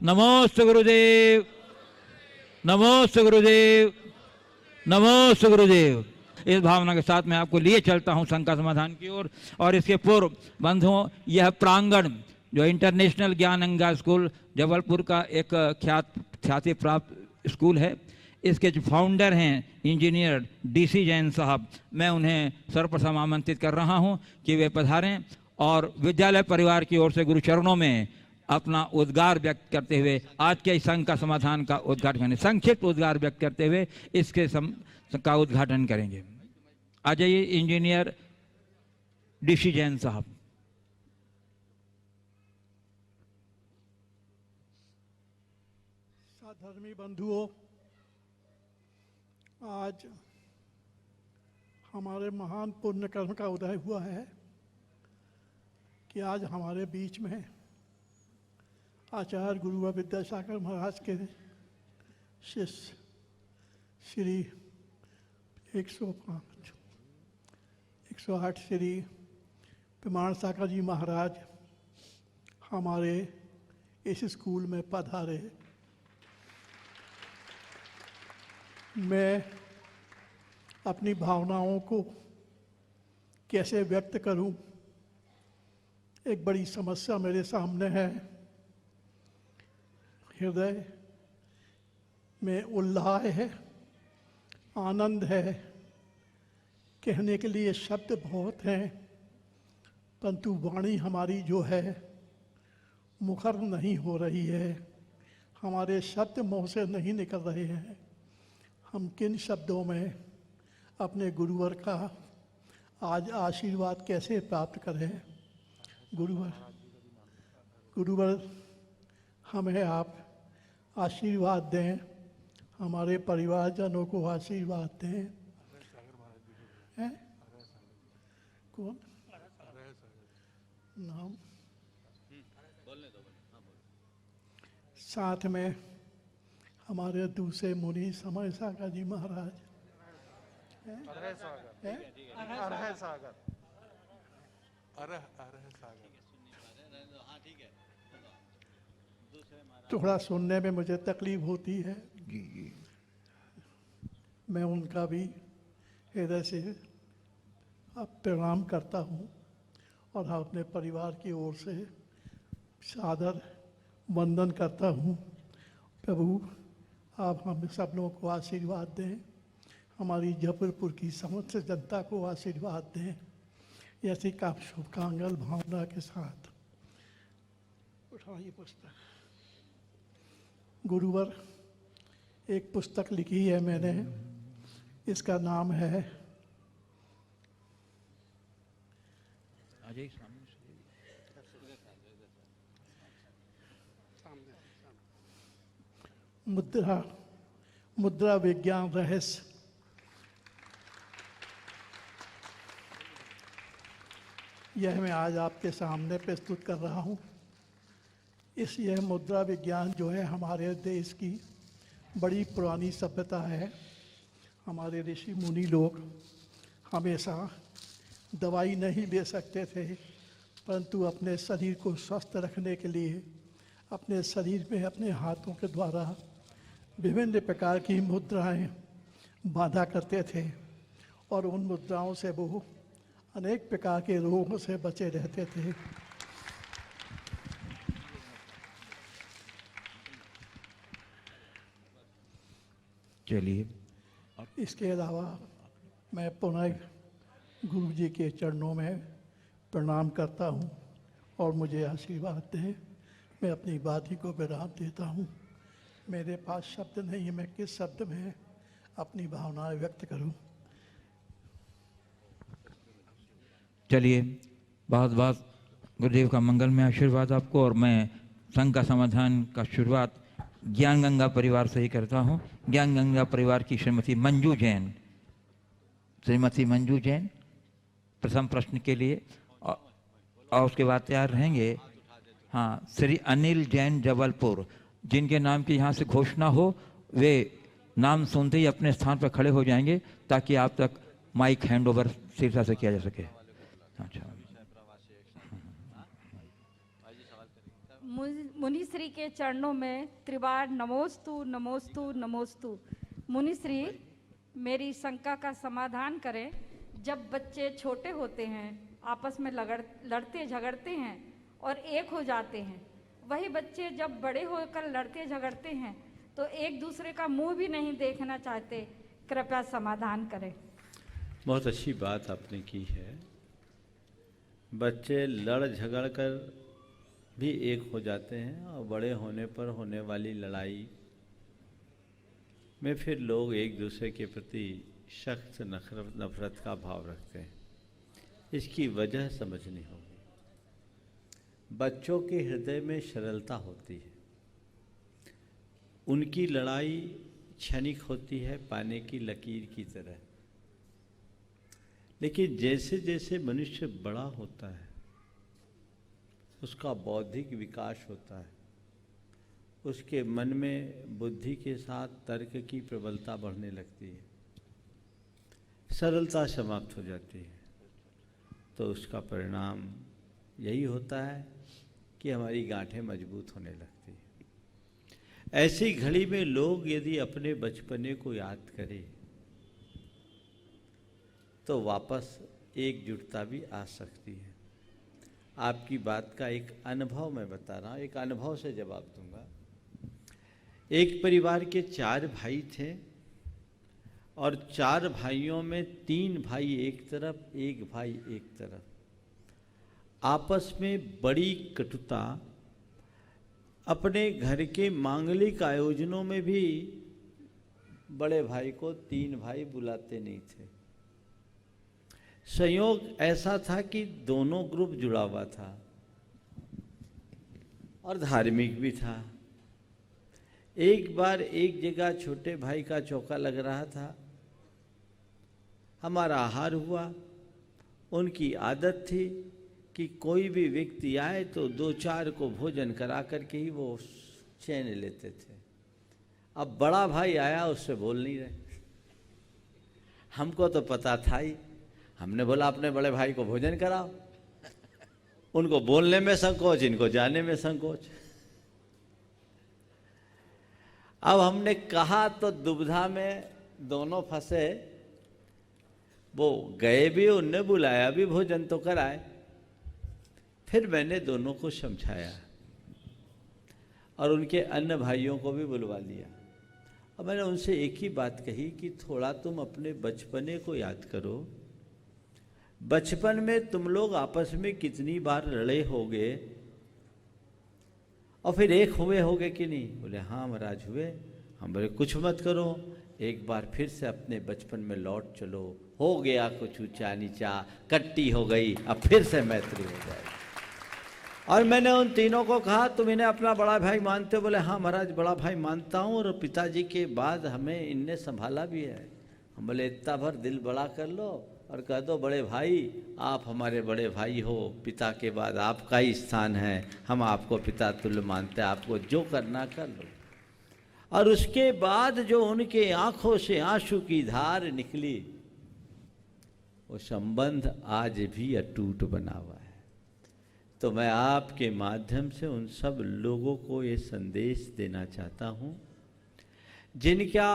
नमोस्तु गुरुदेव, नमोस्तु गुरुदेव, नमोस्तु गुरुदेव। इस भावना के साथ मैं आपको लिए चलता हूं संघ का समाधान की ओर। और इसके पूर्व बंधुओं, यह प्रांगण जो इंटरनेशनल ज्ञान गंगा स्कूल जबलपुर का एक ख्याति प्राप्त स्कूल है, इसके जो फाउंडर हैं इंजीनियर DC जैन साहब, मैं उन्हें सर्वप्रथम आमंत्रित कर रहा हूं कि वे पधारें और विद्यालय परिवार की ओर से गुरु चरणों में अपना उद्गार व्यक्त करते हुए आज के इस संघ का समाधान का उद्घाटन, संक्षिप्त उद्गार व्यक्त करते हुए इसके का उद्घाटन करेंगे। आ जाइए इंजीनियर DC जैन साहब। धर्मी बंधुओं, आज हमारे महान पुण्य कर्म का उदय हुआ है कि आज हमारे बीच में आचार्य गुरु विद्यासागर महाराज के शिष्य श्री 108 श्री प्रमाण सागर जी महाराज हमारे इस स्कूल में पधारे। मैं अपनी भावनाओं को कैसे व्यक्त करूं, एक बड़ी समस्या मेरे सामने है। हृदय में उल्लास है, आनंद है, कहने के लिए शब्द बहुत हैं, परंतु वाणी हमारी जो है मुखर नहीं हो रही है, हमारे शब्द मुँह से नहीं निकल रहे हैं। हम किन शब्दों में अपने गुरुवर का आज आशीर्वाद कैसे प्राप्त करें। गुरुवर हमें आप आशीर्वाद दें, हमारे परिवारजनों को आशीर्वाद दें। हैं? कौन नाम? साथ में हमारे दूसरे मुनि समय सागर जी महाराज थोड़ा सुनने में मुझे तकलीफ होती है, मैं उनका भी हृदय से प्रणाम करता हूँ और अपने परिवार की ओर से सादर वंदन करता हूँ। प्रभु आप हम सब लोगों को आशीर्वाद दें, हमारी जबलपुर की समस्त जनता को आशीर्वाद दें, ऐसी का शुभकामना भावना के साथ। उठाइए पुस्तक। गुरुवर एक पुस्तक लिखी है मैंने, इसका नाम है मुद्रा विज्ञान रहस्य। यह मैं आज आपके सामने प्रस्तुत कर रहा हूँ। यह मुद्रा विज्ञान जो है हमारे देश की बड़ी पुरानी सभ्यता है। हमारे ऋषि मुनि लोग हमेशा दवाई नहीं ले सकते थे, परंतु अपने शरीर को स्वस्थ रखने के लिए अपने शरीर में अपने हाथों के द्वारा विभिन्न प्रकार की मुद्राएं बांधा करते थे और उन मुद्राओं से वो अनेक प्रकार के रोगों से बचे रहते थे। चलिए, इसके अलावा मैं पुनः गुरु जी के चरणों में प्रणाम करता हूँ और मुझे आशीर्वाद दें। मैं अपनी वाणी को विराम देता हूँ। मेरे पास शब्द नहीं है, मैं किस शब्द में अपनी भावनाएं व्यक्त करूँ। चलिए, बहुत बहुत गुरुदेव का मंगल में आशीर्वाद आपको। और मैं संघ का समाधान का शुरुआत ज्ञान गंगा परिवार से ही करता हूँ। ज्ञान गंगा परिवार की श्रीमती मंजू जैन, श्रीमती मंजू जैन प्रथम प्रश्न के लिए, और उसके बाद तैयार रहेंगे हाँ श्री अनिल जैन जबलपुर, जिनके नाम की यहाँ से घोषणा हो वे नाम सुनते ही अपने स्थान पर खड़े हो जाएंगे ताकि आप तक माइक हैंड ओवर शीर्षा से किया जा सके। अच्छा, मुनिश्री के चरणों में त्रिबार नमोस्तु नमोस्तु नमोस्तु। मुनिश्री, मेरी शंका का समाधान करें। जब बच्चे छोटे होते हैं, आपस में लड़ते झगड़ते हैं और एक हो जाते हैं, वही बच्चे जब बड़े होकर लड़ते झगड़ते हैं तो एक दूसरे का मुंह भी नहीं देखना चाहते। कृपया समाधान करें। बहुत अच्छी बात आपने की है। बच्चे लड़ झगड़ कर भी एक हो जाते हैं और बड़े होने पर होने वाली लड़ाई में फिर लोग एक दूसरे के प्रति सख्त नफरत का भाव रखते हैं। इसकी वजह समझनी होगी। बच्चों के हृदय में सरलता होती है, उनकी लड़ाई क्षणिक होती है, पानी की लकीर की तरह। लेकिन जैसे जैसे मनुष्य बड़ा होता है, उसका बौद्धिक विकास होता है, उसके मन में बुद्धि के साथ तर्क की प्रबलता बढ़ने लगती है, सरलता समाप्त हो जाती है, तो उसका परिणाम यही होता है कि हमारी गांठें मजबूत होने लगती है। ऐसी घड़ी में लोग यदि अपने बचपने को याद करें तो वापस एकजुटता भी आ सकती है। आपकी बात का एक अनुभव मैं बता रहा हूँ, एक अनुभव से जवाब दूंगा। एक परिवार के 4 भाई थे और 4 भाइयों में 3 भाई एक तरफ, 1 भाई एक तरफ। आपस में बड़ी कटुता, अपने घर के मांगलिक आयोजनों में भी बड़े भाई को 3 भाई बुलाते नहीं थे। संयोग ऐसा था कि दोनों ग्रुप जुड़ा हुआ था और धार्मिक भी था। एक बार एक जगह छोटे भाई का चौका लग रहा था, हमारा आहार हुआ। उनकी आदत थी कि कोई भी व्यक्ति आए तो 2-4 को भोजन करा करके ही वो चैन लेते थे। अब बड़ा भाई आया, उससे बोल नहीं रहे। हमको तो पता था ही, हमने बोला अपने बड़े भाई को भोजन कराओ। उनको बोलने में संकोच, इनको जाने में संकोच। अब हमने कहा तो दुविधा में दोनों फंसे। वो गए भी, उनने बुलाया भी, भोजन तो कराए। फिर मैंने दोनों को समझाया और उनके अन्य भाइयों को भी बुलवा लिया। अब मैंने उनसे एक ही बात कही कि थोड़ा तुम अपने बचपने को याद करो। बचपन में तुम लोग आपस में कितनी बार लड़े होगे और फिर एक हुए होगे कि नहीं? बोले हाँ महाराज हुए। हम बोले कुछ मत करो, एक बार फिर से अपने बचपन में लौट चलो। हो गया कुछ ऊंचा नीचा, कट्टी हो गई, अब फिर से मैत्री हो जाएगी। और मैंने उन तीनों को कहा तुम इन्हें अपना बड़ा भाई मानते हो? बोले हाँ महाराज बड़ा भाई मानता हूँ, और पिताजी के बाद हमें इनने संभाला भी है। हम बोले इतना भर दिल बड़ा कर लो और कह दो बड़े भाई आप हमारे बड़े भाई हो, पिता के बाद आपका ही स्थान है, हम आपको पिता तुल्य मानते हैं, आपको जो करना कर लो। और उसके बाद जो उनके आंखों से आंसू की धार निकली, वो संबंध आज भी अटूट बना हुआ है। तो मैं आपके माध्यम से उन सब लोगों को ये संदेश देना चाहता हूँ जिनका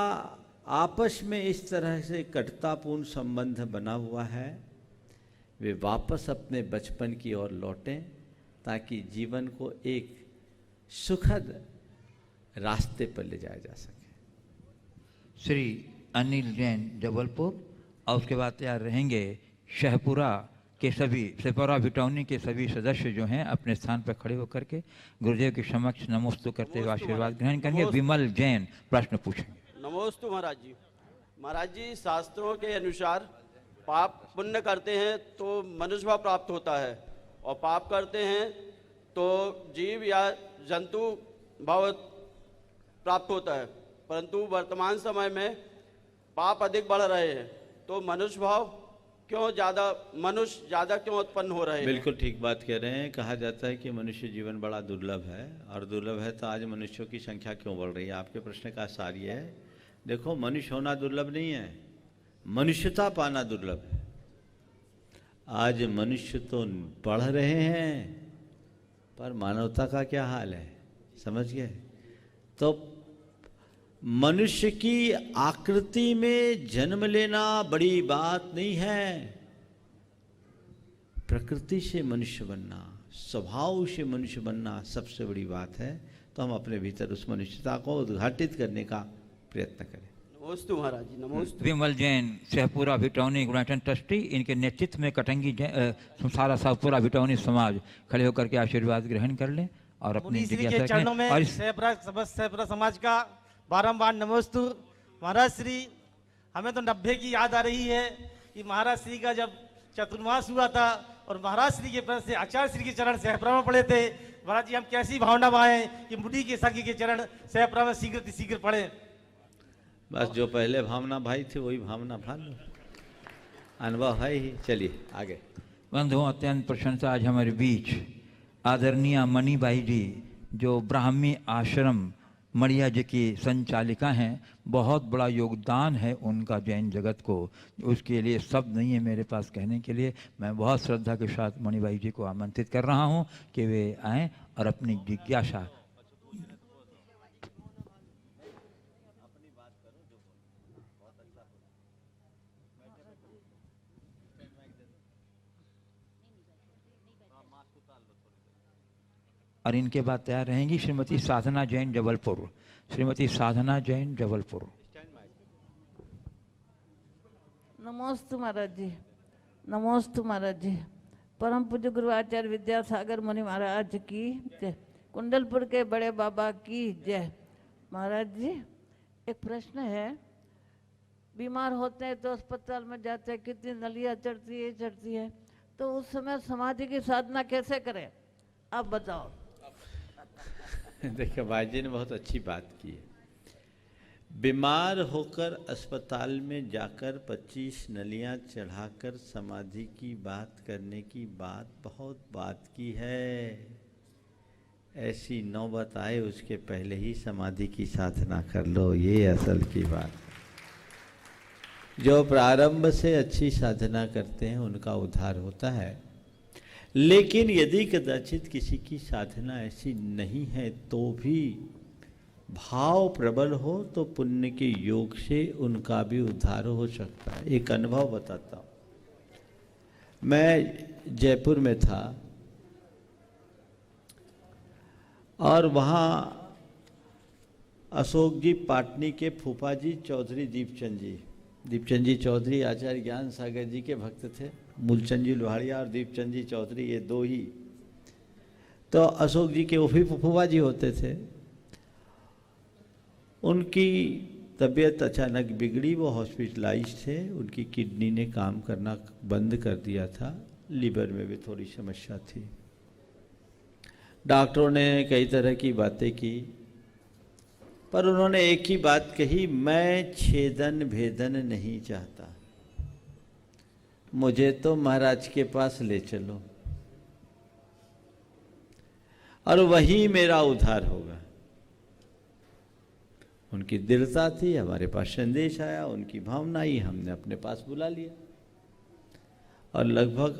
आपस में इस तरह से कटुतापूर्ण संबंध बना हुआ है, वे वापस अपने बचपन की ओर लौटें ताकि जीवन को एक सुखद रास्ते पर ले जाया जा सके। श्री अनिल जैन जबलपुर, और उसके बाद तैयार रहेंगे शहपुरा के सभी, शहपुरा भिटौनी के सभी सदस्य जो हैं अपने स्थान पर खड़े होकर के गुरुदेव के समक्ष नमोस्तु करते हुए आशीर्वाद ग्रहण करेंगे। विमल जैन प्रश्न पूछेंगे। नमोस्तु महाराज जी। महाराज जी, शास्त्रों के अनुसार पाप पुण्य करते हैं तो मनुष्य भाव प्राप्त होता है, और पाप करते हैं तो जीव या जंतु भाव प्राप्त होता है। परंतु वर्तमान समय में पाप अधिक बढ़ रहे हैं, तो मनुष्य भाव क्यों मनुष्य ज़्यादा क्यों उत्पन्न हो रहे हैं? बिल्कुल ठीक बात कह रहे हैं। कहा जाता है कि मनुष्य जीवन बड़ा दुर्लभ है, और दुर्लभ है तो आज मनुष्यों की संख्या क्यों बढ़ रही है? आपके प्रश्न का सार ये है, देखो मनुष्य होना दुर्लभ नहीं है, मनुष्यता पाना दुर्लभ है। आज मनुष्य तो बढ़ रहे हैं पर मानवता का क्या हाल है, समझ गए? तो मनुष्य की आकृति में जन्म लेना बड़ी बात नहीं है, प्रकृति से मनुष्य बनना, स्वभाव से मनुष्य बनना सबसे बड़ी बात है। तो हम अपने भीतर उस मनुष्यता को उद्घाटित करने का प्रयत्न करें। नमोस्तु महाराज जी, नमोस्तु। विमल जैन, शहपुरा भिटौनी गुणाटन ट्रस्टी, इनके नेतृत्व में कटंगी सारा शहपुरा भिटौनी समाज खड़े होकर के आशीर्वाद ग्रहण कर लें और अपनी मुनि श्री के जिज्ञासा चरणों करें। में और इस सहपुरा समाज का बारंबार नमोस्तु। महाराज श्री, हमें तो 90 की याद आ रही है कि महाराज श्री का जब चतुर्मास हुआ था और महाराज श्री के पद से आचार्य श्री के चरण सहपुरा में पड़े थे। महाराज जी, हम कैसी भावना भाएं कि मुनि के संघ के चरण सहपुरा में शीघ्र पड़े। बस जो पहले भावना भाई थी वही भावना भान लो, अनुभव है ही। चलिए आगे। बंधुओं, अत्यंत प्रशंसा आज हमारे बीच आदरणीय मणिबाई जी, जो ब्राह्मी आश्रम मड़िया जी की संचालिका हैं। बहुत बड़ा योगदान है उनका जैन जगत को, उसके लिए शब्द नहीं है मेरे पास कहने के लिए। मैं बहुत श्रद्धा के साथ मणिबाई जी को आमंत्रित कर रहा हूं कि वे आएं और अपनी जिज्ञासा और इनके बाद तैयार रहेंगी श्रीमती साधना जैन जबलपुर। श्रीमती साधना जैन जबलपुर। नमोस्तु महाराज जी, नमोस्तु महाराज जी। परम पूज्य गुरु आचार्य विद्यासागर मुनि महाराज की जय। कुंडलपुर के बड़े बाबा की जय। महाराज जी, एक प्रश्न है। बीमार होते हैं तो अस्पताल में जाते हैं, कितनी नलियाँ चढ़ती है, तो उस समय समाधि की साधना कैसे करें, आप बताओ। देखिए, भाई जी ने बहुत अच्छी बात की है। बीमार होकर अस्पताल में जाकर 25 नलियां चढ़ाकर समाधि की बात करने की बात बहुत बात की है। ऐसी नौबत आए उसके पहले ही समाधि की साधना कर लो, ये असल की बात। जो प्रारंभ से अच्छी साधना करते हैं उनका उद्धार होता है। लेकिन यदि कदाचित किसी की साधना ऐसी नहीं है तो भी भाव प्रबल हो तो पुण्य के योग से उनका भी उद्धार हो सकता है। एक अनुभव बताता हूँ। मैं जयपुर में था और वहाँ अशोक जी पाटनी के फूफा जी चौधरी दीपचंद जी चौधरी आचार्य ज्ञान सागर जी के भक्त थे। मूलचंद जी लोहाड़िया और दीपचंद जी चौधरी, ये दो ही। तो अशोक जी के वो भी फूफा जी होते थे। उनकी तबीयत अचानक बिगड़ी, वो हॉस्पिटलाइज थे। उनकी किडनी ने काम करना बंद कर दिया था, लीवर में भी थोड़ी समस्या थी। डॉक्टरों ने कई तरह की बातें की, पर उन्होंने एक ही बात कही, मैं छेदन भेदन नहीं चाहता, मुझे तो महाराज के पास ले चलो और वही मेरा उद्धार होगा। उनकी दृढ़ता थी, हमारे पास संदेश आया, उनकी भावना ही, हमने अपने पास बुला लिया और लगभग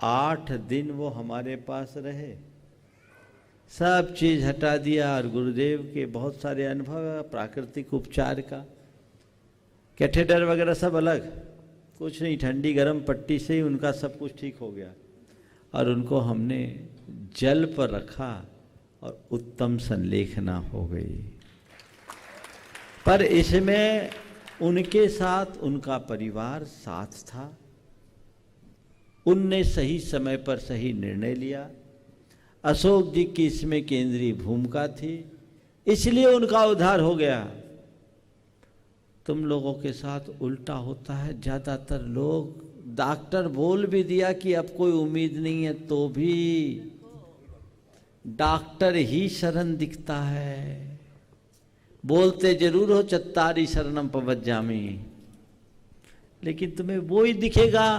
8 दिन वो हमारे पास रहे। सब चीज़ हटा दिया और गुरुदेव के बहुत सारे अनुभव, प्राकृतिक उपचार का, कैथेटर वगैरह सब अलग, कुछ नहीं, ठंडी गर्म पट्टी से ही उनका सब कुछ ठीक हो गया। और उनको हमने जल पर रखा और उत्तम संलेखना हो गई। पर इसमें उनके साथ उनका परिवार साथ था। उनने सही समय पर सही निर्णय लिया। अशोक जी की इसमें केंद्रीय भूमिका थी, इसलिए उनका उद्धार हो गया। तुम लोगों के साथ उल्टा होता है। ज़्यादातर लोग, डॉक्टर बोल भी दिया कि अब कोई उम्मीद नहीं है तो भी डॉक्टर ही शरण दिखता है। बोलते जरूर हो चत्तारी शरणम पवज्जामी, लेकिन तुम्हें वो ही दिखेगा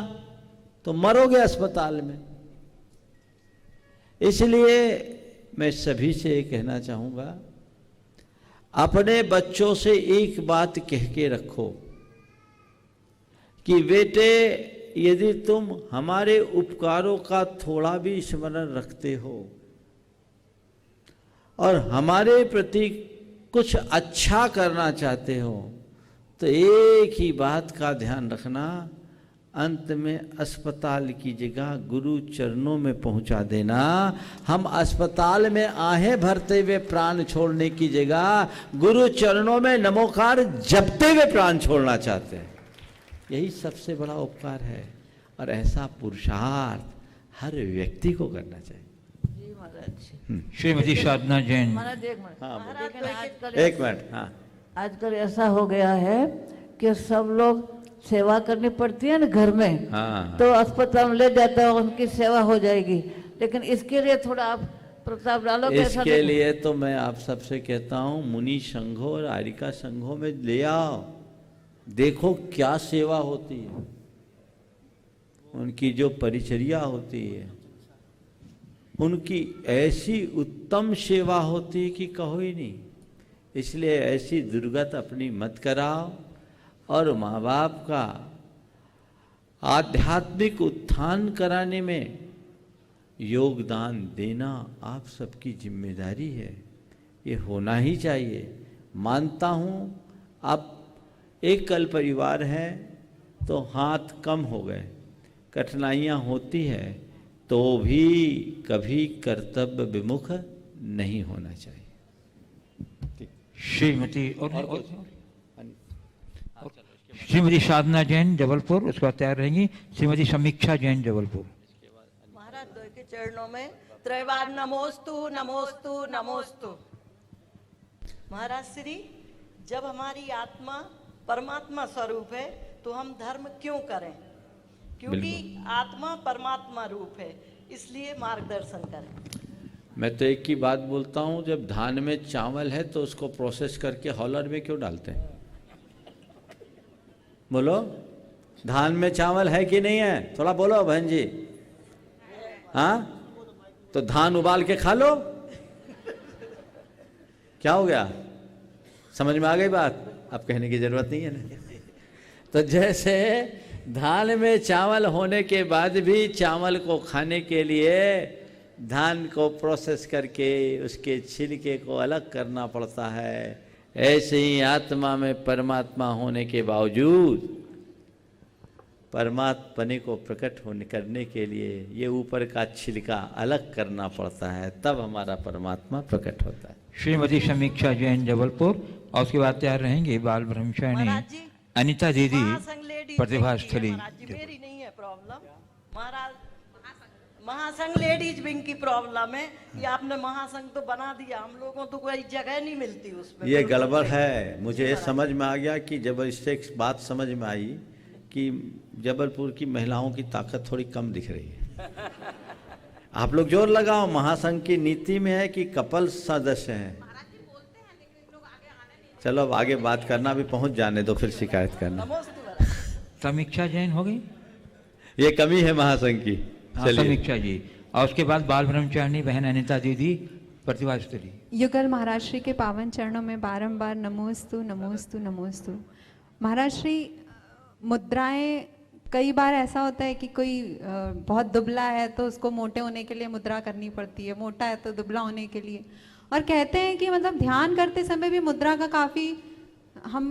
तो मरोगे अस्पताल में। इसलिए मैं सभी से ये कहना चाहूँगा, अपने बच्चों से एक बात कह के रखो कि बेटे, यदि तुम हमारे उपकारों का थोड़ा भी स्मरण रखते हो और हमारे प्रति कुछ अच्छा करना चाहते हो तो एक ही बात का ध्यान रखना, अंत में अस्पताल की जगह गुरु चरणों में पहुंचा देना। हम अस्पताल में आहें भरते हुए प्राण छोड़ने की जगह गुरु चरणों में नमोकार जपते हुए प्राण छोड़ना चाहते हैं। यही सबसे बड़ा उपकार है और ऐसा पुरुषार्थ हर व्यक्ति को करना चाहिए। जी महाराज। श्रीमती साधना जैन। महाराज एक मिनट। हाँ, महाराज लेकिन आजकल एक मिनट। हाँ, आजकल ऐसा हो गया है कि सब लोग सेवा करनी पड़ती है ना घर में, हाँ, तो अस्पताल में ले जाता है, उनकी सेवा हो जाएगी। लेकिन इसके लिए थोड़ा आप प्रताप डालो। इसके लिए तो मैं आप सबसे कहता हूँ मुनि संघों और आरिका संघों में ले आओ, देखो क्या सेवा होती है, उनकी जो परिचर्या होती है, उनकी ऐसी उत्तम सेवा होती है कि कहो ही नहीं। इसलिए ऐसी दुर्गत अपनी मत कराओ और माँ बाप का आध्यात्मिक उत्थान कराने में योगदान देना आप सबकी जिम्मेदारी है। ये होना ही चाहिए। मानता हूँ आप एक कल परिवार है तो हाथ कम हो गए, कठिनाइयाँ होती है, तो भी कभी कर्तव्य विमुख नहीं होना चाहिए। श्रीमती श्रीमती साधना जैन जबलपुर, उसके बाद तैयार रहेंगी श्रीमती समीक्षा जैन जबलपुर। महाराज द्वय के चरणों में त्रैवार नमोस्तु नमोस्तु नमोस्तु। महाराज श्री, जब हमारी आत्मा परमात्मा स्वरूप है तो हम धर्म क्यों करें? क्योंकि आत्मा परमात्मा रूप है, इसलिए मार्गदर्शन करें। मैं तो एक ही बात बोलता हूँ, जब धान में चावल है तो उसको प्रोसेस करके हॉलर में क्यों डालते हैं? बोलो, धान में चावल है कि नहीं है? थोड़ा बोलो बहन जी। हाँ, तो धान उबाल के खा लो। क्या हो गया? समझ में आ गई बात? अब कहने की जरूरत नहीं है ना। तो जैसे धान में चावल होने के बाद भी चावल को खाने के लिए धान को प्रोसेस करके उसके छिलके को अलग करना पड़ता है, ऐसे ही आत्मा में परमात्मा होने के बावजूद परमात्मने को प्रकट होने करने के लिए ये ऊपर का छिलका अलग करना पड़ता है, तब हमारा परमात्मा प्रकट होता है। श्रीमती समीक्षा जैन जबलपुर, और उसके बाद तैयार रहेंगी बाल ब्रह्मचारिणी अनिता दीदी प्रतिभा स्थली। मेरी नहीं है प्रॉब्लम महाराज, महासंघ लेडीज विंग की प्रॉब्लम है कि आपने महासंघ तो बना दिया, हम लोगों तो कोई जगह नहीं मिलती उसमें। ये गड़बड़ है। मुझे ये समझ में आ गया कि जब इससे एक बात समझ में आई कि जबलपुर की महिलाओं की ताकत थोड़ी कम दिख रही है। आप लोग जोर लगाओ, महासंघ की नीति में है कि कपल सदस्य हैं। चलो अब आगे बात करना भी पहुंच जाने दो, फिर शिकायत करना। समीक्षा जैन हो गई, ये कमी है महासंघ की। समीक्षा जी, और उसके बाद बाल ब्रह्मचारिणी बहन अनिता दीदी प्रतिभा स्थली। युगल महाराज श्री के पावन चरणों में बारंबार नमोस्तु नमोस्तु नमोस्तु। महाराज श्री, मुद्राएं कई बार ऐसा होता है कि कोई बहुत दुबला है तो उसको मोटे होने के लिए मुद्रा करनी पड़ती है, मोटा है तो दुबला होने के लिए, और कहते हैं कि मतलब ध्यान करते समय भी मुद्रा का काफ़ी हम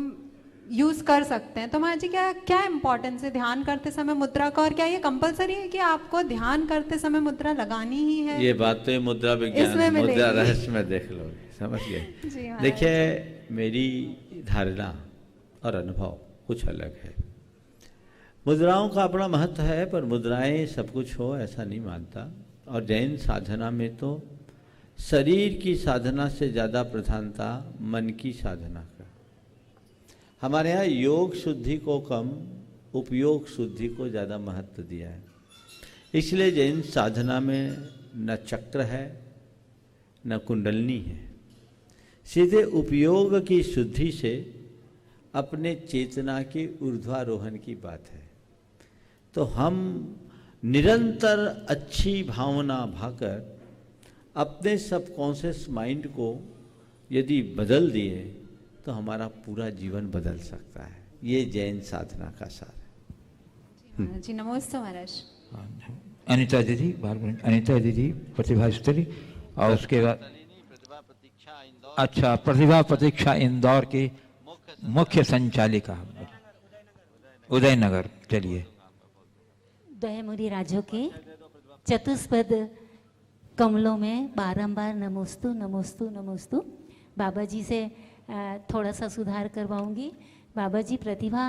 यूज़ कर सकते हैं। तो महाराज जी, क्या क्या इम्पोर्टेंस है ध्यान करते समय मुद्रा का, और क्या ये कंपलसरी है कि आपको ध्यान करते समय मुद्रा लगानी ही है? ये बात तो मुद्रा विज्ञान, मुद्रा रहस्य में देख लो, समझ गए। देखिए, मेरी धारणा और अनुभव कुछ अलग है। मुद्राओं का अपना महत्व है, पर मुद्राएं सब कुछ हो ऐसा नहीं मानता। और जैन साधना में तो शरीर की साधना से ज़्यादा प्रधानता मन की साधना का। हमारे यहाँ योग शुद्धि को कम, उपयोग शुद्धि को ज़्यादा महत्व दिया है। इसलिए जैन साधना में न चक्र है न कुंडलनी है, सीधे उपयोग की शुद्धि से अपने चेतना के ऊर्ध्वारोहण की बात है। तो हम निरंतर अच्छी भावना भाकर अपने सबकॉन्शियस माइंड को यदि बदल दिए तो हमारा पूरा जीवन बदल सकता है। ये जैन साधना का सार है। जी नमस्ते महाराज। अनिता दीदी, अनिता दीदी प्रतिभा स्थली, और उसके बाद अच्छा, प्रतिभा प्रतीक्षा इंदौर की मुख्य संचालिका उदयनगर। चलिए। द्वयमुरी राजों के चतुष्पद कमलों में बारंबार नमोस्तु नमोस्तु नमोस्तु। बाबा जी से थोड़ा सा सुधार करवाऊंगी। बाबा जी प्रतिभा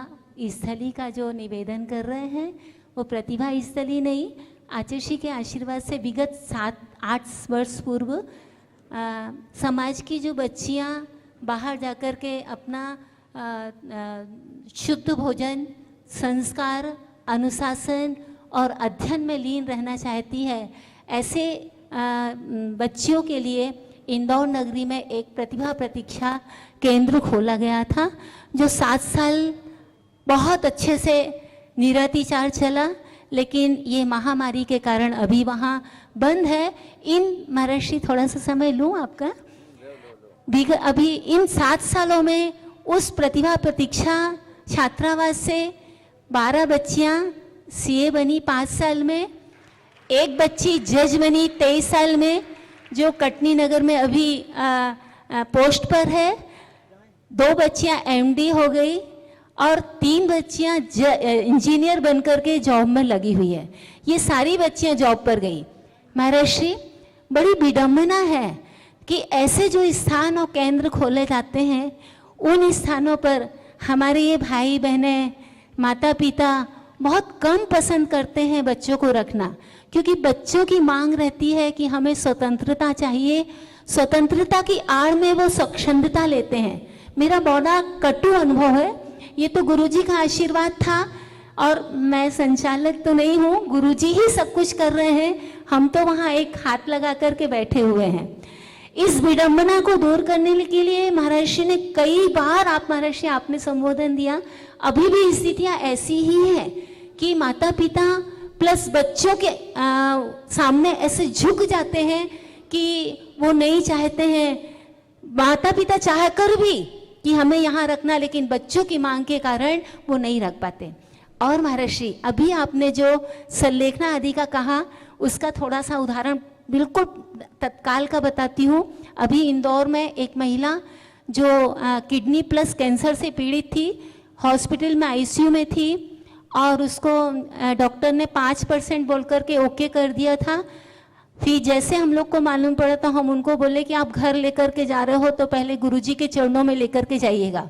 स्थली का जो निवेदन कर रहे हैं वो प्रतिभा स्थली नहीं, आचार्य के आशीर्वाद से विगत 7-8 वर्ष पूर्व समाज की जो बच्चियां बाहर जाकर के अपना शुद्ध भोजन, संस्कार, अनुशासन और अध्ययन में लीन रहना चाहती है, ऐसे बच्चियों के लिए इंदौर नगरी में एक प्रतिभा प्रतीक्षा केंद्र खोला गया था, जो 7 साल बहुत अच्छे से निरतिचार चला, लेकिन ये महामारी के कारण अभी वहाँ बंद है। इन महर्षि थोड़ा सा समय लूँ आपका। अभी इन 7 सालों में उस प्रतिभा प्रतीक्षा छात्रावास से 12 बच्चियाँ सीए बनी 5 साल में, एक बच्ची जज बनी 23 साल में जो कटनी नगर में अभी पोस्ट पर है, 2 बच्चियाँ एमडी हो गई और 3 बच्चियाँ इंजीनियर बनकर के जॉब में लगी हुई है। ये सारी बच्चियाँ जॉब पर गई। महर्षि, बड़ी विडम्बना है कि ऐसे जो स्थान और केंद्र खोले जाते हैं, उन स्थानों पर हमारे ये भाई बहनें, माता पिता बहुत कम पसंद करते हैं बच्चों को रखना, क्योंकि बच्चों की मांग रहती है कि हमें स्वतंत्रता चाहिए। स्वतंत्रता की आड़ में वो स्वच्छंदता लेते हैं। मेरा बड़ा कटु अनुभव है। ये तो गुरुजी का आशीर्वाद था और मैं संचालक तो नहीं हूँ, गुरुजी ही सब कुछ कर रहे हैं, हम तो वहाँ एक हाथ लगा करके बैठे हुए हैं। इस विडंबना को दूर करने के लिए महर्षि ने कई बार, आप महर्षि आपने संबोधन दिया, अभी भी स्थितियाँ ऐसी ही है कि माता पिता प्लस बच्चों के सामने ऐसे झुक जाते हैं कि वो नहीं चाहते हैं, माता पिता चाह कर भी कि हमें यहाँ रखना, लेकिन बच्चों की मांग के कारण वो नहीं रख पाते। और महर्षि, अभी आपने जो संलेखना आदि का कहा, उसका थोड़ा सा उदाहरण बिल्कुल तत्काल का बताती हूँ। अभी इंदौर में एक महिला जो किडनी प्लस कैंसर से पीड़ित थी, हॉस्पिटल में आईसीयू में थी और उसको डॉक्टर ने 5% बोल करके ओके कर दिया था। फिर जैसे हम लोग को मालूम पड़ा तो हम उनको बोले कि आप घर लेकर के जा रहे हो तो पहले गुरुजी के चरणों में लेकर के जाइएगा।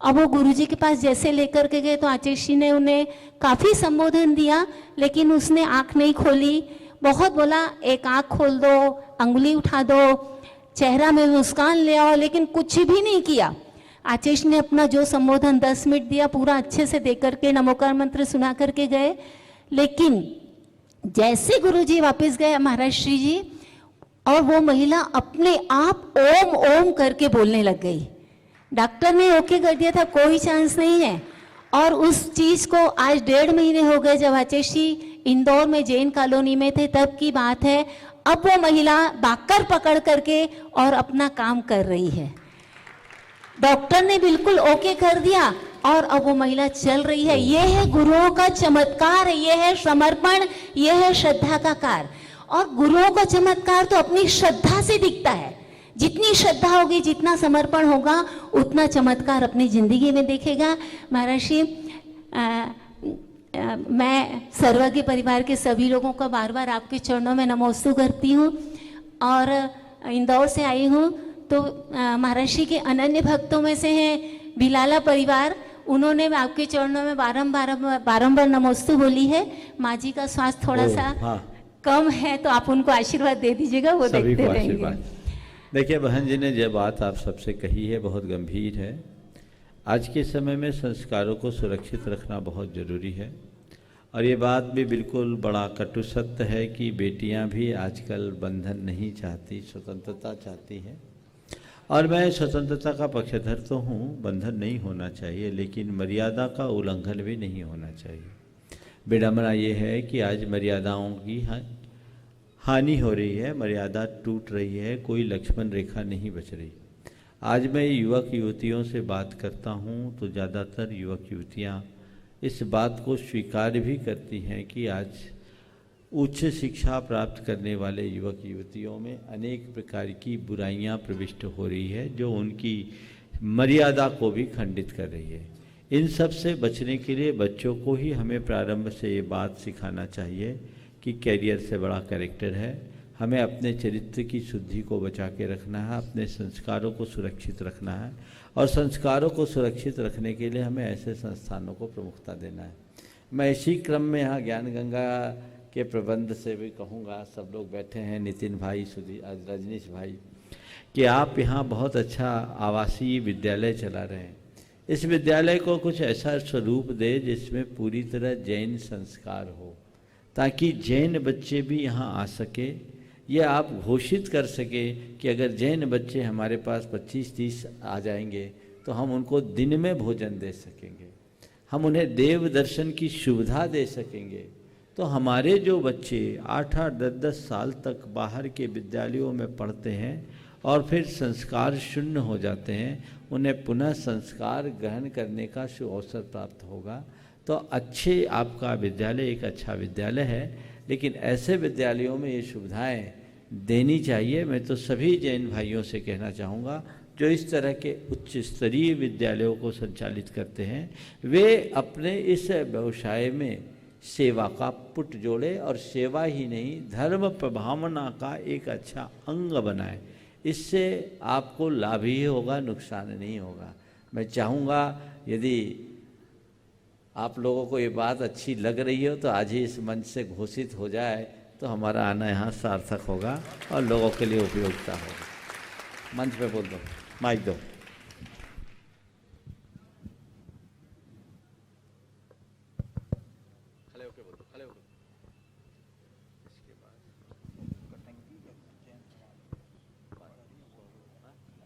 अब वो गुरुजी के पास जैसे लेकर के गए तो आचार्य ने उन्हें काफ़ी संबोधन दिया, लेकिन उसने आँख नहीं खोली। बहुत बोला, एक आँख खोल दो, अंगुली उठा दो, चेहरा में मुस्कान ले आओ, लेकिन कुछ भी नहीं किया। आचार्य ने अपना जो संबोधन 10 मिनट दिया पूरा अच्छे से देकर के नमोकार मंत्र सुना करके गए, लेकिन जैसे गुरुजी वापस गए महर्षि जी, और वो महिला अपने आप ओम ओम करके बोलने लग गई। डॉक्टर ने ओके कर दिया था, कोई चांस नहीं है। और उस चीज़ को आज 1.5 महीने हो गए जब आचार्य इंदौर में जैन कॉलोनी में थे, तब की बात है। अब वो महिला बाकर पकड़ करके और अपना काम कर रही है। डॉक्टर ने बिल्कुल ओके कर दिया और अब वो महिला चल रही है। ये है गुरुओं का चमत्कार, ये है समर्पण, ये है श्रद्धा का कार्य। और गुरुओं का चमत्कार तो अपनी श्रद्धा से दिखता है। जितनी श्रद्धा होगी, जितना समर्पण होगा, उतना चमत्कार अपनी जिंदगी में देखेगा। महर्षि, मैं सर्वज्ञ परिवार के सभी लोगों का बार बार आपके चरणों में नमोस्तु करती हूँ। और इंदौर से आई हूँ तो महर्षि के अनन्य भक्तों में से हैं बिलाला परिवार, उन्होंने आपके चरणों में बारंबार नमोस्तु बोली है। माँ जी का स्वास्थ्य थोड़ा सा कम है तो आप उनको आशीर्वाद दे दीजिएगा, वो देखते रहेंगे। देखिए, बहन जी ने जो बात आप सबसे कही है बहुत गंभीर है। आज के समय में संस्कारों को सुरक्षित रखना बहुत ज़रूरी है। और ये बात भी बिल्कुल बड़ा कटु सत्य है कि बेटियां भी आजकल बंधन नहीं चाहती, स्वतंत्रता चाहती हैं। और मैं स्वतंत्रता का पक्षधर तो हूँ, बंधन नहीं होना चाहिए, लेकिन मर्यादा का उल्लंघन भी नहीं होना चाहिए। विडंबना ये है कि आज मर्यादाओं की हानि हो रही है, मर्यादा टूट रही है, कोई लक्ष्मण रेखा नहीं बच रही। आज मैं युवक युवतियों से बात करता हूँ तो ज़्यादातर युवक युवतियाँ इस बात को स्वीकार भी करती हैं कि आज उच्च शिक्षा प्राप्त करने वाले युवक युवतियों में अनेक प्रकार की बुराइयां प्रविष्ट हो रही है जो उनकी मर्यादा को भी खंडित कर रही है। इन सब से बचने के लिए बच्चों को ही हमें प्रारंभ से ये बात सिखाना चाहिए कि कैरियर से बड़ा कैरेक्टर है। हमें अपने चरित्र की शुद्धि को बचा के रखना है, अपने संस्कारों को सुरक्षित रखना है और संस्कारों को सुरक्षित रखने के लिए हमें ऐसे संस्थानों को प्रमुखता देना है। मैं इसी क्रम में यहाँ ज्ञान गंगा के प्रबंध से भी कहूँगा, सब लोग बैठे हैं, नितिन भाई, रजनीश भाई, कि आप यहाँ बहुत अच्छा आवासीय विद्यालय चला रहे हैं। इस विद्यालय को कुछ ऐसा स्वरूप दे जिसमें पूरी तरह जैन संस्कार हो, ताकि जैन बच्चे भी यहाँ आ सके। ये आप घोषित कर सके कि अगर जैन बच्चे हमारे पास 25-30 आ जाएंगे तो हम उनको दिन में भोजन दे सकेंगे, हम उन्हें देव दर्शन की सुविधा दे सकेंगे। तो हमारे जो बच्चे 8-8, 10-10 साल तक बाहर के विद्यालयों में पढ़ते हैं और फिर संस्कार शून्य हो जाते हैं, उन्हें पुनः संस्कार ग्रहण करने का अवसर प्राप्त होगा। तो अच्छे आपका विद्यालय एक अच्छा विद्यालय है, लेकिन ऐसे विद्यालयों में ये सुविधाएं देनी चाहिए। मैं तो सभी जैन भाइयों से कहना चाहूँगा जो इस तरह के उच्च स्तरीय विद्यालयों को संचालित करते हैं, वे अपने इस व्यवसाय में सेवा का पुट जोड़े और सेवा ही नहीं, धर्म प्रभावना का एक अच्छा अंग बनाए। इससे आपको लाभ ही होगा, नुकसान नहीं होगा। मैं चाहूँगा यदि आप लोगों को ये बात अच्छी लग रही हो तो आज ही इस मंच से घोषित हो जाए तो हमारा आना यहाँ सार्थक होगा और लोगों के लिए उपयोगिता होगा। मंच पे बोल दो, माइक दो।